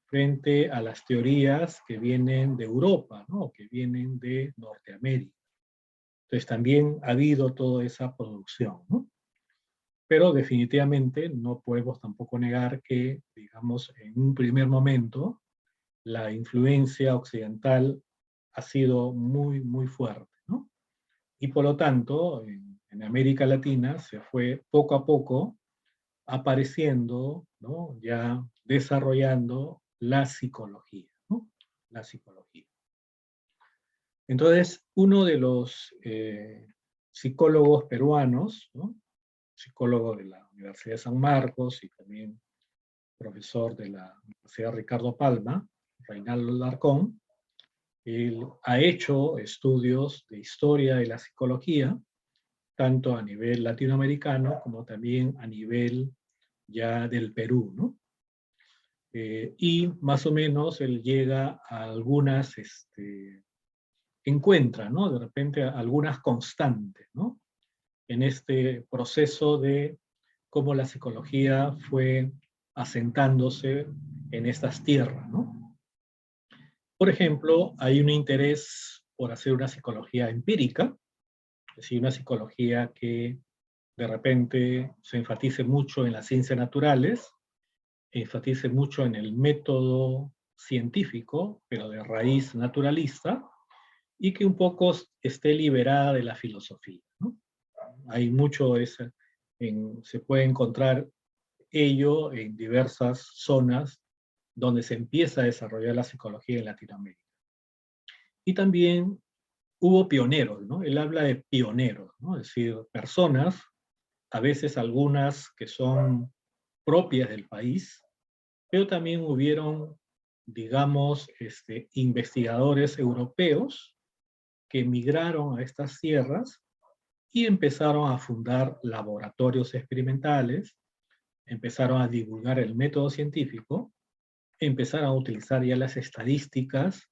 frente a las teorías que vienen de Europa, ¿no? Que vienen de Norteamérica. Entonces también ha habido toda esa producción, ¿no? Pero definitivamente no podemos tampoco negar que, digamos, en un primer momento, la influencia occidental ha sido muy, muy fuerte, ¿no? Y por lo tanto, en América Latina se fue poco a poco apareciendo, ¿no? Ya desarrollando la psicología, ¿no? La psicología. Entonces, uno de los psicólogos peruanos, ¿no? Psicólogo de la Universidad de San Marcos y también profesor de la Universidad Ricardo Palma, Reinaldo Larcón, él ha hecho estudios de historia de la psicología, tanto a nivel latinoamericano como también a nivel ya del Perú, ¿no? Y más o menos él llega a algunas, encuentra, ¿no? De repente algunas constantes, ¿no? En este proceso de cómo la psicología fue asentándose en estas tierras, ¿no? Por ejemplo, hay un interés por hacer una psicología empírica, es decir, una psicología que de repente se enfatice mucho en las ciencias naturales, enfatice mucho en el método científico, pero de raíz naturalista, y que un poco esté liberada de la filosofía, ¿no? Hay mucho, se puede encontrar ello en diversas zonas donde se empieza a desarrollar la psicología en Latinoamérica. Y también hubo pioneros, ¿no? Él habla de pioneros, ¿no? Es decir, personas, a veces algunas que son propias del país, pero también hubieron, digamos, investigadores europeos que emigraron a estas tierras y empezaron a fundar laboratorios experimentales, empezaron a divulgar el método científico, empezaron a utilizar ya las estadísticas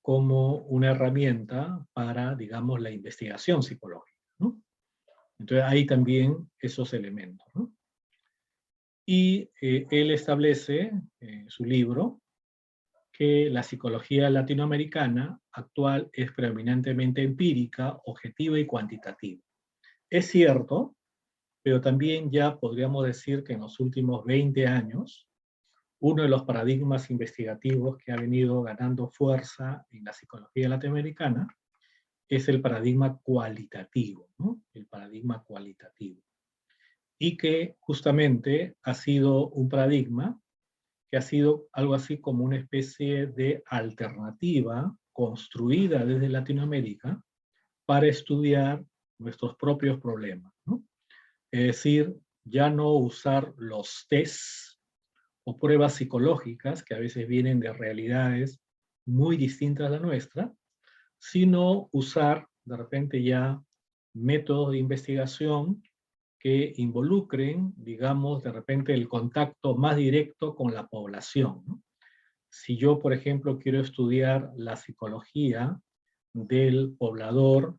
como una herramienta para, digamos, la investigación psicológica, ¿no? Entonces hay también esos elementos, ¿no? Y él establece en su libro que la psicología latinoamericana actual es predominantemente empírica, objetiva y cuantitativa. Es cierto, pero también ya podríamos decir que en los últimos 20 años, uno de los paradigmas investigativos que ha venido ganando fuerza en la psicología latinoamericana es el paradigma cualitativo, ¿no? El paradigma cualitativo. Y que justamente ha sido un paradigma que ha sido algo así como una especie de alternativa construida desde Latinoamérica para estudiar nuestros propios problemas, ¿no? Es decir, ya no usar los tests o pruebas psicológicas que a veces vienen de realidades muy distintas a la nuestra, sino usar de repente ya métodos de investigación que involucren, digamos, de repente el contacto más directo con la población, ¿no? Si yo, por ejemplo, quiero estudiar la psicología del poblador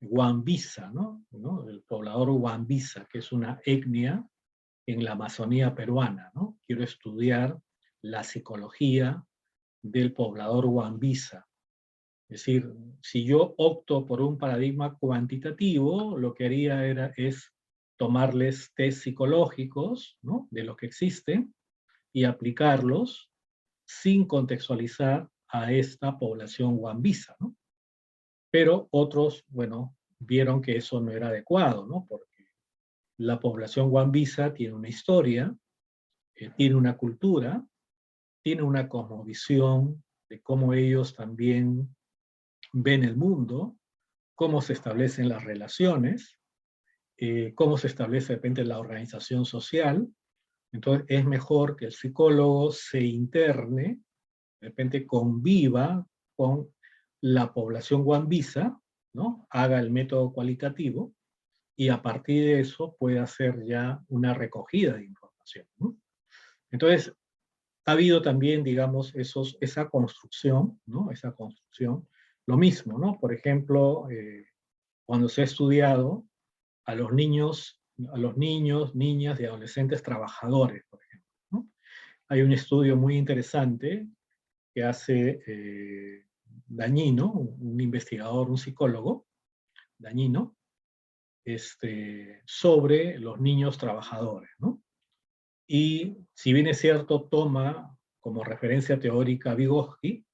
Huambisa, ¿no? El poblador Huambisa, que es una etnia en la Amazonía peruana, ¿no? Quiero estudiar la psicología del poblador Huambisa. Es decir, si yo opto por un paradigma cuantitativo, lo que haría es tomarles test psicológicos, ¿no? De los que existen y aplicarlos sin contextualizar a esta población huambisa, ¿no? Pero otros, bueno, vieron que eso no era adecuado, ¿no? Porque la población huambisa tiene una historia, tiene una cultura, tiene una cosmovisión de cómo ellos también ven el mundo, cómo se establecen las relaciones, cómo se establece de repente la organización social. Entonces es mejor que el psicólogo se interne, de repente conviva con la población guambisa, ¿no? Haga el método cualitativo, y a partir de eso puede hacer ya una recogida de información, ¿no? Entonces, ha habido también, digamos, esa construcción, ¿no? Esa construcción. Lo mismo, ¿no? Por ejemplo, cuando se ha estudiado a los niños, niñas y adolescentes trabajadores, por ejemplo, ¿no? Hay un estudio muy interesante que hace Dañino, un investigador, un psicólogo, Dañino, sobre los niños trabajadores, ¿no? Y si bien es cierto, toma como referencia teórica a Vygotsky,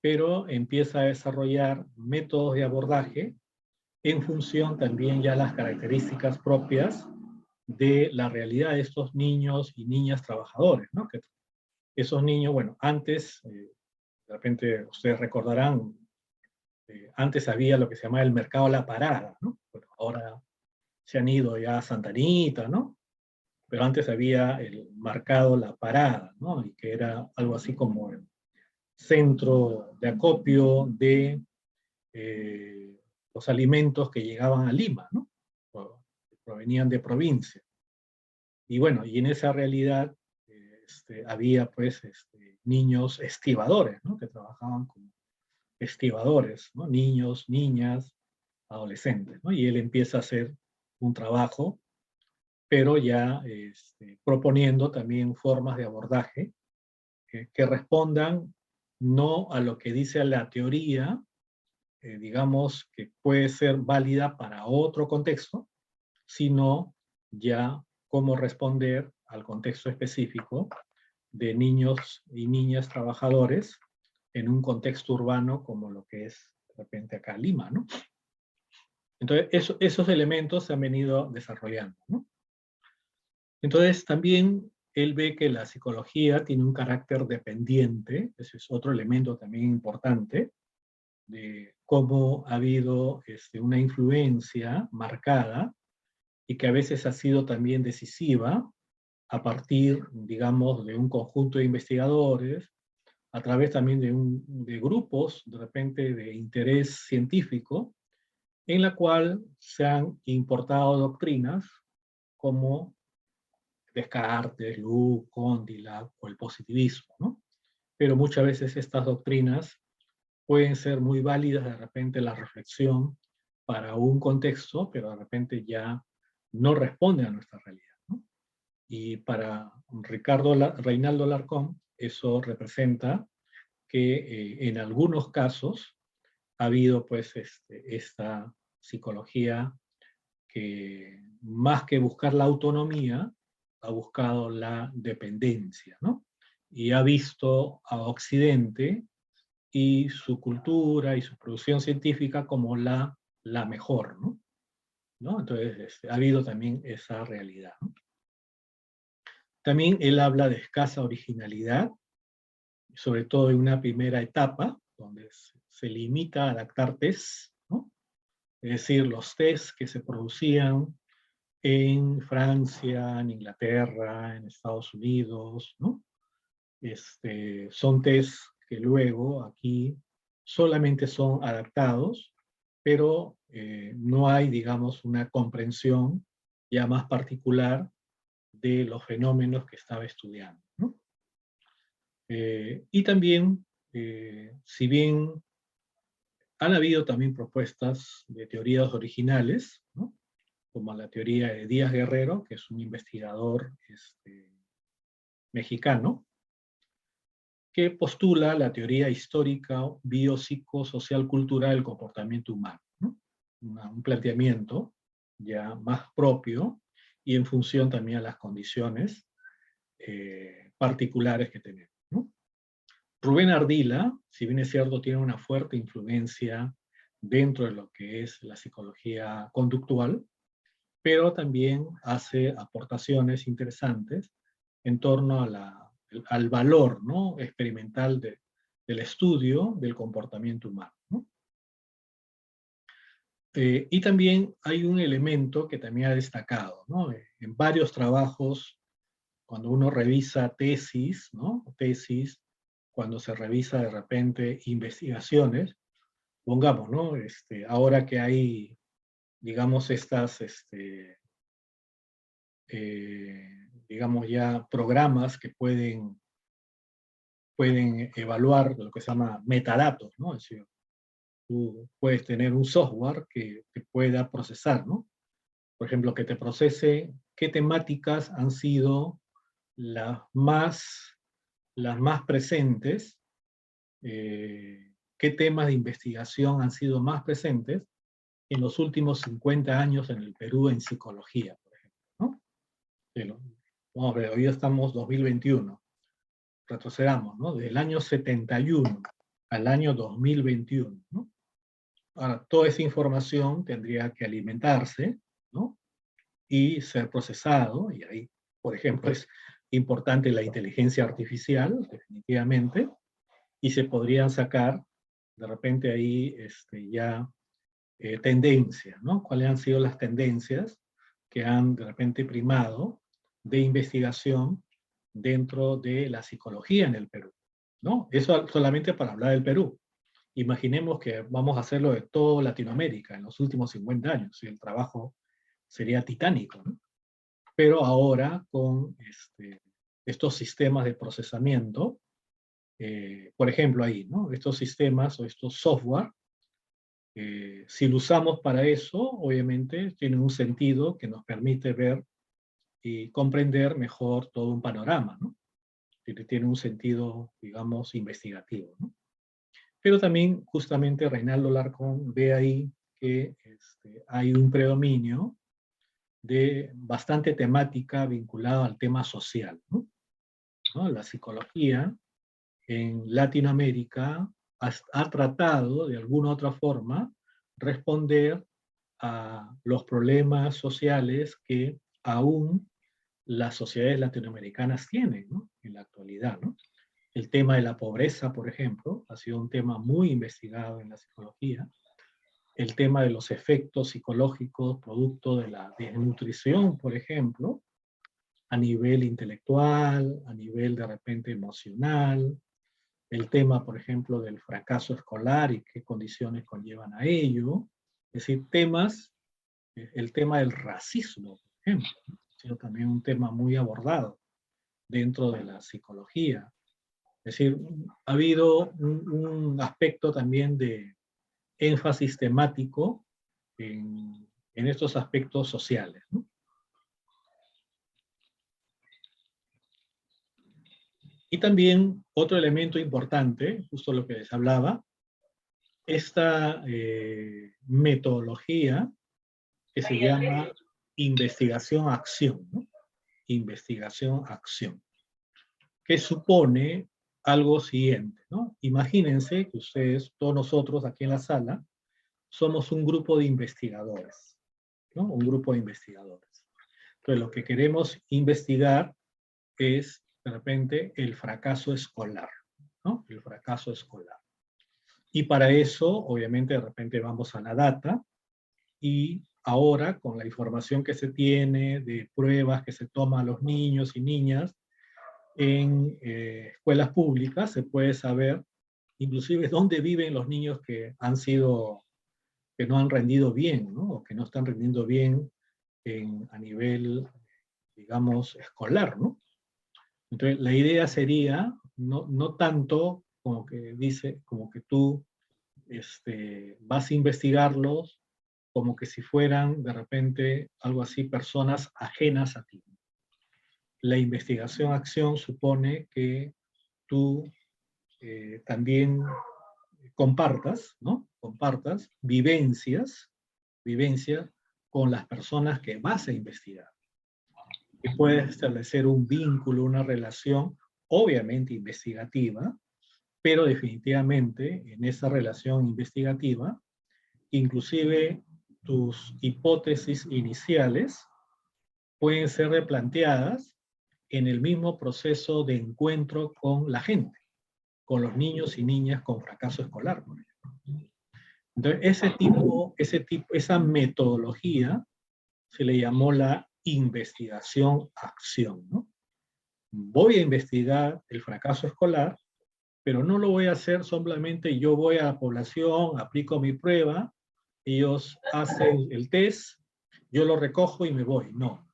pero empieza a desarrollar métodos de abordaje en función también ya las características propias de la realidad de estos niños y niñas trabajadores, ¿no? Que esos niños, bueno, antes, de repente ustedes recordarán, antes había lo que se llamaba el mercado a la parada, ¿no? Bueno, ahora se han ido ya a Santa Anita, ¿no? Pero antes había el mercado La Parada, ¿no? Y que era algo así como el centro de acopio de los alimentos que llegaban a Lima, ¿no? Provenían de provincia. Y bueno, y en esa realidad había pues niños estibadores, ¿no? Que trabajaban como estibadores, ¿no? Niños, niñas, adolescentes, ¿no? Y él empieza a hacer un trabajo, pero ya proponiendo también formas de abordaje que respondan no a lo que dice la teoría, digamos, que puede ser válida para otro contexto, sino ya cómo responder al contexto específico de niños y niñas trabajadores en un contexto urbano como lo que es de repente acá Lima, ¿no? Entonces, esos elementos se han venido desarrollando, ¿no? Entonces, también él ve que la psicología tiene un carácter dependiente, ese es otro elemento también importante, de cómo ha habido una influencia marcada y que a veces ha sido también decisiva a partir, digamos, de un conjunto de investigadores, a través también de grupos, de repente, de interés científico, en la cual se han importado doctrinas como Descartes, Luke, Condillac o el positivismo, ¿no? Pero muchas veces estas doctrinas pueden ser muy válidas de repente la reflexión para un contexto, pero de repente ya no responde a nuestra realidad, ¿no? Y para Reinaldo Alarcón, eso representa que en algunos casos ha habido pues esta psicología que más que buscar la autonomía, ha buscado la dependencia, ¿no? Y ha visto a Occidente y su cultura y su producción científica como la mejor, ¿no? Entonces ha habido también esa realidad, ¿no? También él habla de escasa originalidad, sobre todo en una primera etapa, donde se limita a adaptar tests, ¿no? Es decir, los tests que se producían en Francia, en Inglaterra, en Estados Unidos, ¿no? Son tests que luego aquí solamente son adaptados, pero no hay, digamos, una comprensión ya más particular de los fenómenos que estaba estudiando, ¿no? Y también, si bien han habido también propuestas de teorías originales, ¿no? Como la teoría de Díaz Guerrero, que es un investigador mexicano, que postula la teoría histórica biopsicosocial-cultural del comportamiento humano, ¿no? Un planteamiento ya más propio y en función también a las condiciones particulares que tenemos, ¿no? Rubén Ardila, si bien es cierto, tiene una fuerte influencia dentro de lo que es la psicología conductual, pero también hace aportaciones interesantes en torno al valor, ¿no? Experimental del estudio del comportamiento humano, ¿no? Y también hay un elemento que también ha destacado, ¿no? En varios trabajos, cuando uno revisa tesis, ¿no? Tesis, cuando se revisa de repente investigaciones, pongamos, ¿no? Ahora que hay, digamos, estas, digamos ya, programas que pueden evaluar lo que se llama metadatos, ¿no? Es decir, tú puedes tener un software que pueda procesar, ¿no? Por ejemplo, que te procese qué temáticas han sido las más presentes, qué temas de investigación han sido más presentes en los últimos 50 años en el Perú en psicología, por ejemplo, ¿no? Vamos a ver, hoy estamos 2021, retrocedamos, ¿no? Del año 71 al año 2021, ¿no? Ahora, toda esa información tendría que alimentarse, ¿no? Y ser procesado, y ahí, por ejemplo, es importante la inteligencia artificial, definitivamente, y se podrían sacar, de repente ahí, ya tendencias, ¿no? ¿Cuáles han sido las tendencias que han, de repente, primado de investigación dentro de la psicología en el Perú, ¿no? Eso solamente para hablar del Perú. Imaginemos que vamos a hacerlo de toda Latinoamérica en los últimos 50 años, y el trabajo sería titánico, ¿no? Pero ahora con estos sistemas de procesamiento, por ejemplo ahí, ¿no? Estos sistemas o estos software, si lo usamos para eso, obviamente tiene un sentido que nos permite ver y comprender mejor todo un panorama, ¿no? Tiene un sentido, digamos, investigativo, ¿no? Pero también, justamente, Reinaldo Larcón ve ahí que hay un predominio de bastante temática vinculada al tema social, ¿no? La psicología en Latinoamérica ha tratado, de alguna u otra forma, responder a los problemas sociales que aún las sociedades latinoamericanas tienen, ¿no? En la actualidad, ¿no? El tema de la pobreza, por ejemplo, ha sido un tema muy investigado en la psicología. El tema de los efectos psicológicos producto de la desnutrición, por ejemplo, a nivel intelectual, a nivel de repente emocional. El tema, por ejemplo, del fracaso escolar y qué condiciones conllevan a ello. Es decir, temas, el tema del racismo, por ejemplo, ha sido también un tema muy abordado dentro de la psicología. Es decir, ha habido un aspecto también de énfasis temático en estos aspectos sociales, ¿no? Y también otro elemento importante, justo lo que les hablaba, esta metodología que se llama investigación-acción, ¿no? Investigación-acción, que supone algo siguiente, ¿no? Imagínense que ustedes, todos nosotros aquí en la sala, somos un grupo de investigadores, ¿no? Un grupo de investigadores. Entonces, lo que queremos investigar es, de repente, el fracaso escolar, ¿no? El fracaso escolar. Y para eso, obviamente, de repente vamos a la data, y ahora, con la información que se tiene de pruebas que se toman a los niños y niñas en escuelas públicas, se puede saber inclusive dónde viven los niños que no han rendido bien, ¿no? O que no están rendiendo bien a nivel, digamos, escolar, ¿no? Entonces, la idea sería, no tanto como que tú vas a investigarlos como que si fueran, de repente, algo así, personas ajenas a ti. La investigación-acción supone que tú también compartas, ¿no? Compartas vivencias con las personas que vas a investigar. Que puedes establecer un vínculo, una relación, obviamente investigativa, pero definitivamente en esa relación investigativa, inclusive tus hipótesis iniciales pueden ser replanteadas en el mismo proceso de encuentro con la gente, con los niños y niñas con fracaso escolar, por ejemplo. Entonces, esa metodología se le llamó la investigación-acción, ¿no? Voy a investigar el fracaso escolar, pero no lo voy a hacer solamente yo voy a la población, aplico mi prueba, ellos hacen el test, yo lo recojo y me voy. No.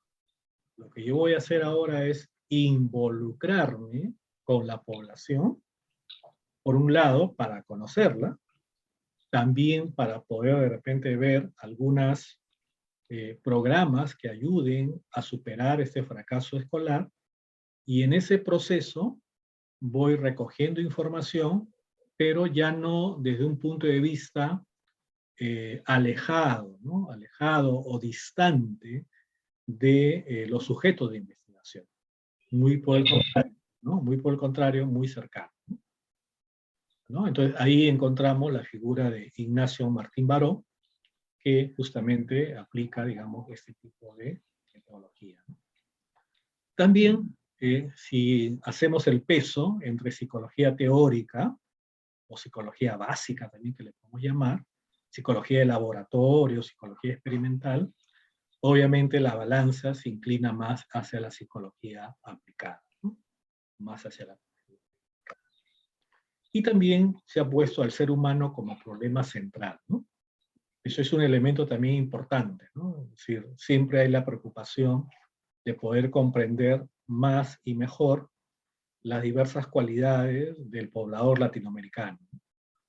Lo que yo voy a hacer ahora es involucrarme con la población, por un lado, para conocerla, también para poder de repente ver algunos programas que ayuden a superar este fracaso escolar, y en ese proceso voy recogiendo información, pero ya no desde un punto de vista alejado, ¿no? Alejado o distante de los sujetos de investigación. Muy por el contrario, ¿no? Muy por el contrario, muy cercano, ¿no? Entonces ahí encontramos la figura de Ignacio Martín Baró, que justamente aplica, digamos, este tipo de metodología, ¿no? También, si hacemos el peso entre psicología teórica, o psicología básica también que le podemos llamar, psicología de laboratorio, psicología experimental, obviamente la balanza se inclina más hacia la psicología aplicada, ¿no? Más hacia la aplicada. Y también se ha puesto al ser humano como problema central, ¿no? Eso es un elemento también importante, ¿no? Es decir, siempre hay la preocupación de poder comprender más y mejor las diversas cualidades del poblador latinoamericano.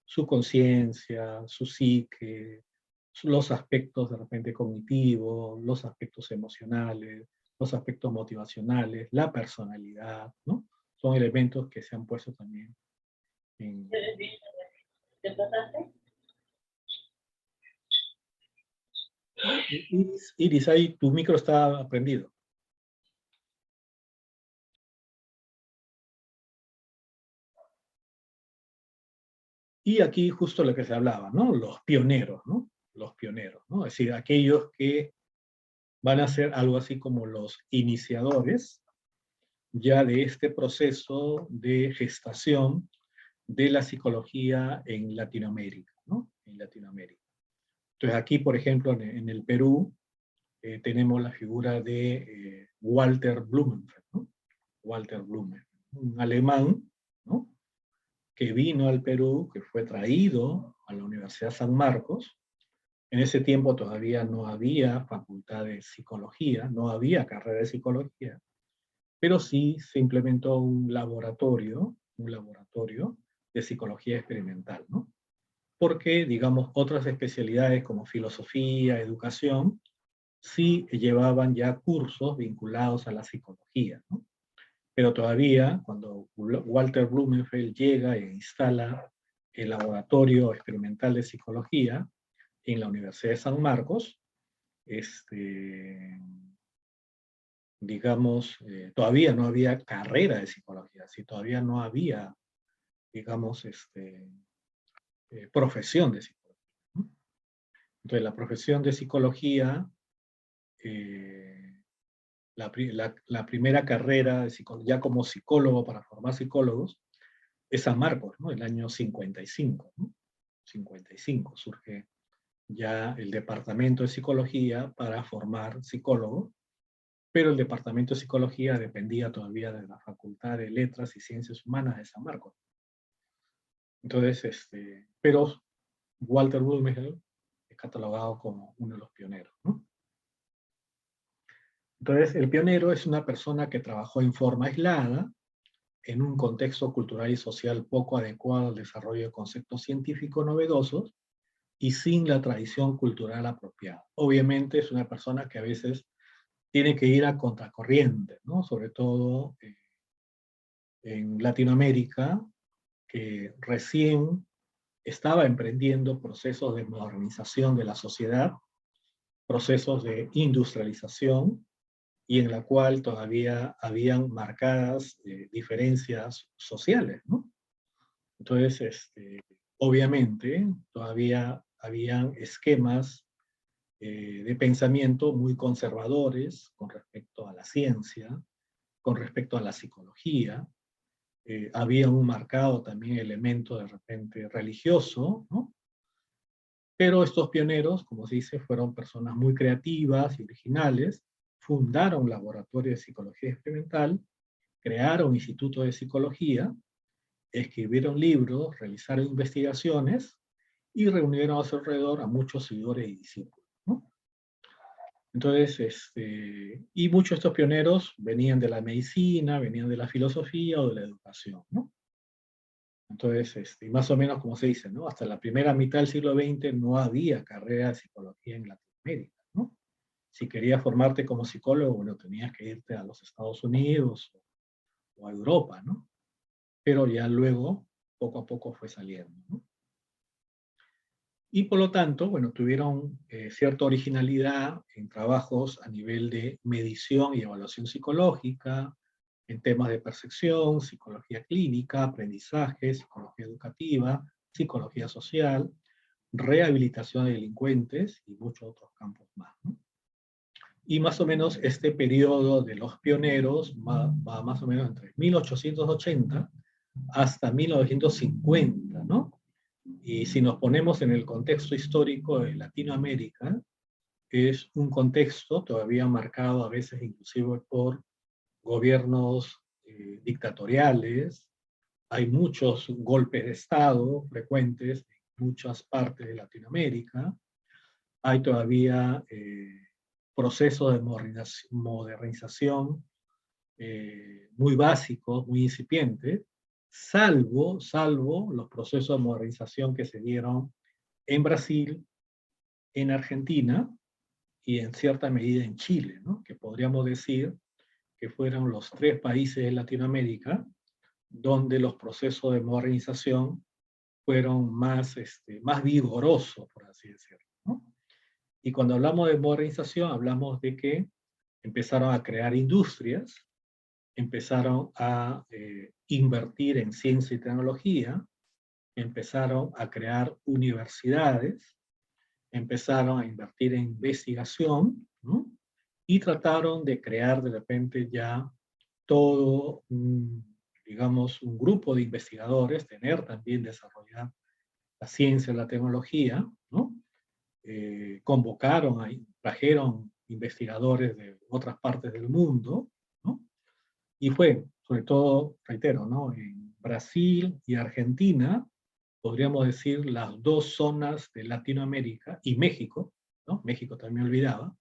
Su conciencia, su psique, los aspectos de repente cognitivos, los aspectos emocionales, los aspectos motivacionales, la personalidad, ¿no? Son elementos que se han puesto también en... ¿Te pasaste? Iris, ahí tu micro está prendido. Y aquí justo lo que se hablaba, ¿no? Los pioneros, ¿no? Los pioneros, ¿no? Es decir, aquellos que van a ser algo así como los iniciadores ya de este proceso de gestación de la psicología en Latinoamérica, ¿no? En Latinoamérica. Entonces aquí, por ejemplo, en el Perú, tenemos la figura de Walter Blumenfeld, ¿no? Walter Blumenfeld, un alemán, ¿no? Que vino al Perú, que fue traído a la Universidad San Marcos. En ese tiempo todavía no había facultad de psicología, no había carrera de psicología, pero sí se implementó un laboratorio de psicología experimental, ¿no? Porque, digamos, otras especialidades como filosofía, educación, sí llevaban ya cursos vinculados a la psicología, ¿no? Pero todavía, cuando Walter Blumenfeld llega e instala el laboratorio experimental de psicología en la Universidad de San Marcos, digamos, todavía no había carrera de psicología, ¿sí? Todavía no había, digamos, profesión de psicología, ¿no? Entonces, la profesión de psicología, la primera carrera de ya como psicólogo para formar psicólogos, es San Marcos, ¿no? El año 55, ¿no? 55 surge ya el departamento de psicología para formar psicólogos, pero el departamento de psicología dependía todavía de la Facultad de Letras y Ciencias Humanas de San Marcos. Entonces, pero Walter Blumenfeld es catalogado como uno de los pioneros, ¿no? Entonces, el pionero es una persona que trabajó en forma aislada, en un contexto cultural y social poco adecuado al desarrollo de conceptos científicos novedosos y sin la tradición cultural apropiada. Obviamente es una persona que a veces tiene que ir a contracorriente, ¿no? Sobre todo en Latinoamérica, que recién estaba emprendiendo procesos de modernización de la sociedad, procesos de industrialización, y en la cual todavía habían marcadas diferencias sociales, ¿no? Entonces, obviamente, todavía habían esquemas de pensamiento muy conservadores con respecto a la ciencia, con respecto a la psicología. Había un marcado también elemento de repente religioso, ¿no? Pero estos pioneros, como se dice, fueron personas muy creativas y originales, fundaron laboratorios de psicología experimental, crearon institutos de psicología, escribieron libros, realizaron investigaciones y reunieron a su alrededor a muchos seguidores y discípulos, ¿no? Entonces, y muchos de estos pioneros venían de la medicina, venían de la filosofía o de la educación, ¿no? Entonces, más o menos como se dice, ¿no? Hasta la primera mitad del siglo XX no había carrera de psicología en Latinoamérica, ¿no? Si querías formarte como psicólogo, bueno, tenías que irte a los Estados Unidos o a Europa, ¿no? Pero ya luego, poco a poco fue saliendo, ¿no? Y por lo tanto, bueno, tuvieron cierta originalidad en trabajos a nivel de medición y evaluación psicológica, en temas de percepción, psicología clínica, aprendizaje, psicología educativa, psicología social, rehabilitación de delincuentes y muchos otros campos más, ¿no? Y más o menos este periodo de los pioneros va más o menos entre 1880 hasta 1950, ¿no? Y si nos ponemos en el contexto histórico de Latinoamérica, es un contexto todavía marcado a veces inclusive por gobiernos dictatoriales, hay muchos golpes de Estado frecuentes en muchas partes de Latinoamérica, hay todavía procesos de modernización muy básicos, muy incipientes, salvo los procesos de modernización que se dieron en Brasil, en Argentina y en cierta medida en Chile, ¿no? Que podríamos decir que fueron los 3 países de Latinoamérica donde los procesos de modernización fueron más vigorosos, por así decirlo, ¿no? Y cuando hablamos de modernización, hablamos de que empezaron a crear industrias, empezaron a invertir en ciencia y tecnología, empezaron a crear universidades, empezaron a invertir en investigación, ¿no? Y trataron de crear de repente ya todo, digamos, un grupo de investigadores, tener también desarrollar la ciencia y la tecnología, ¿no? Trajeron investigadores de otras partes del mundo, ¿no? Y fue, sobre todo, reitero, ¿no? En Brasil y Argentina, podríamos decir las 2 zonas de Latinoamérica, y México, ¿no? México también olvidaba,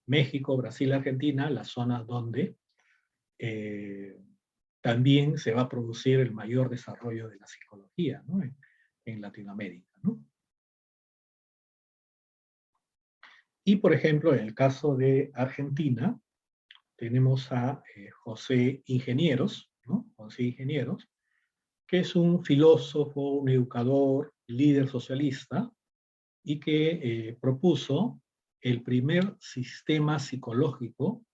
México, Brasil, Argentina, las zonas donde también se va a producir el mayor desarrollo de la psicología, ¿no? En Latinoamérica, ¿no? Y, por ejemplo, en el caso de Argentina, tenemos a José Ingenieros, ¿no? José Ingenieros, que es un filósofo, un educador, líder socialista, y que propuso el primer sistema psicológico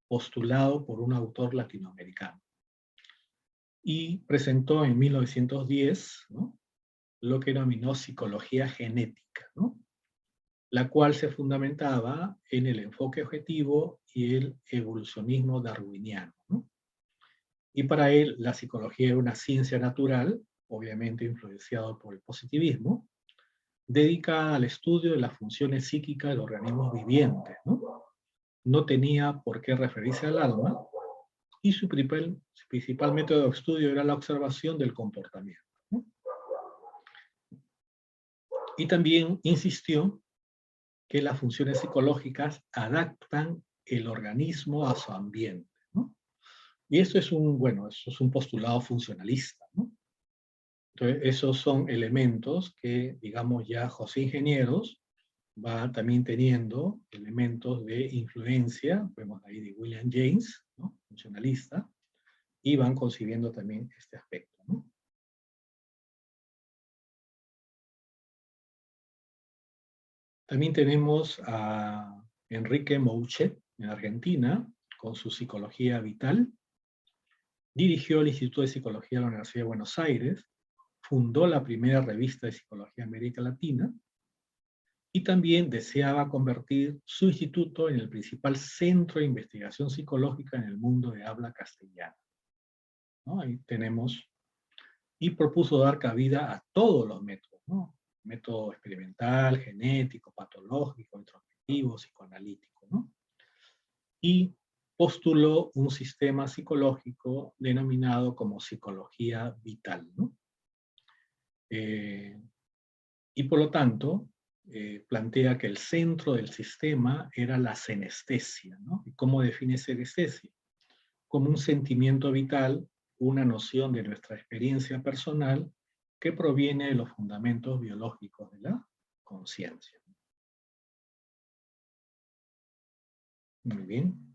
postulado por un autor latinoamericano. Y presentó en 1910, ¿no? Lo que denominó psicología genética, ¿no? La cual se fundamentaba en el enfoque objetivo y el evolucionismo darwiniano, ¿no? Y para él la psicología era una ciencia natural, obviamente influenciado por el positivismo, dedicada al estudio de las funciones psíquicas de los organismos vivientes, ¿no? No tenía por qué referirse al alma, y su principal método de estudio era la observación del comportamiento, ¿no? Y también insistió que las funciones psicológicas adaptan el organismo a su ambiente, ¿no? Y eso es un postulado funcionalista, ¿no? Entonces, esos son elementos que, digamos, ya José Ingenieros va también teniendo elementos de influencia, vemos ahí de William James, ¿no? Funcionalista, y van concibiendo también este aspecto, ¿no? También tenemos a Enrique Mouchet, en Argentina, con su psicología vital. Dirigió el Instituto de Psicología de la Universidad de Buenos Aires, fundó la primera revista de psicología de América Latina, y también deseaba convertir su instituto en el principal centro de investigación psicológica en el mundo de habla castellana, ¿no? Ahí tenemos, y propuso dar cabida a todos los métodos, ¿no? método experimental, genético, patológico, introspectivo, psicoanalítico, ¿no? Y postuló un sistema psicológico denominado como psicología vital, ¿no? Y por lo tanto, plantea que el centro del sistema era la senestesia, ¿no? ¿Y cómo define senestesia? Como un sentimiento vital, una noción de nuestra experiencia personal que proviene de los fundamentos biológicos de la conciencia. Muy bien.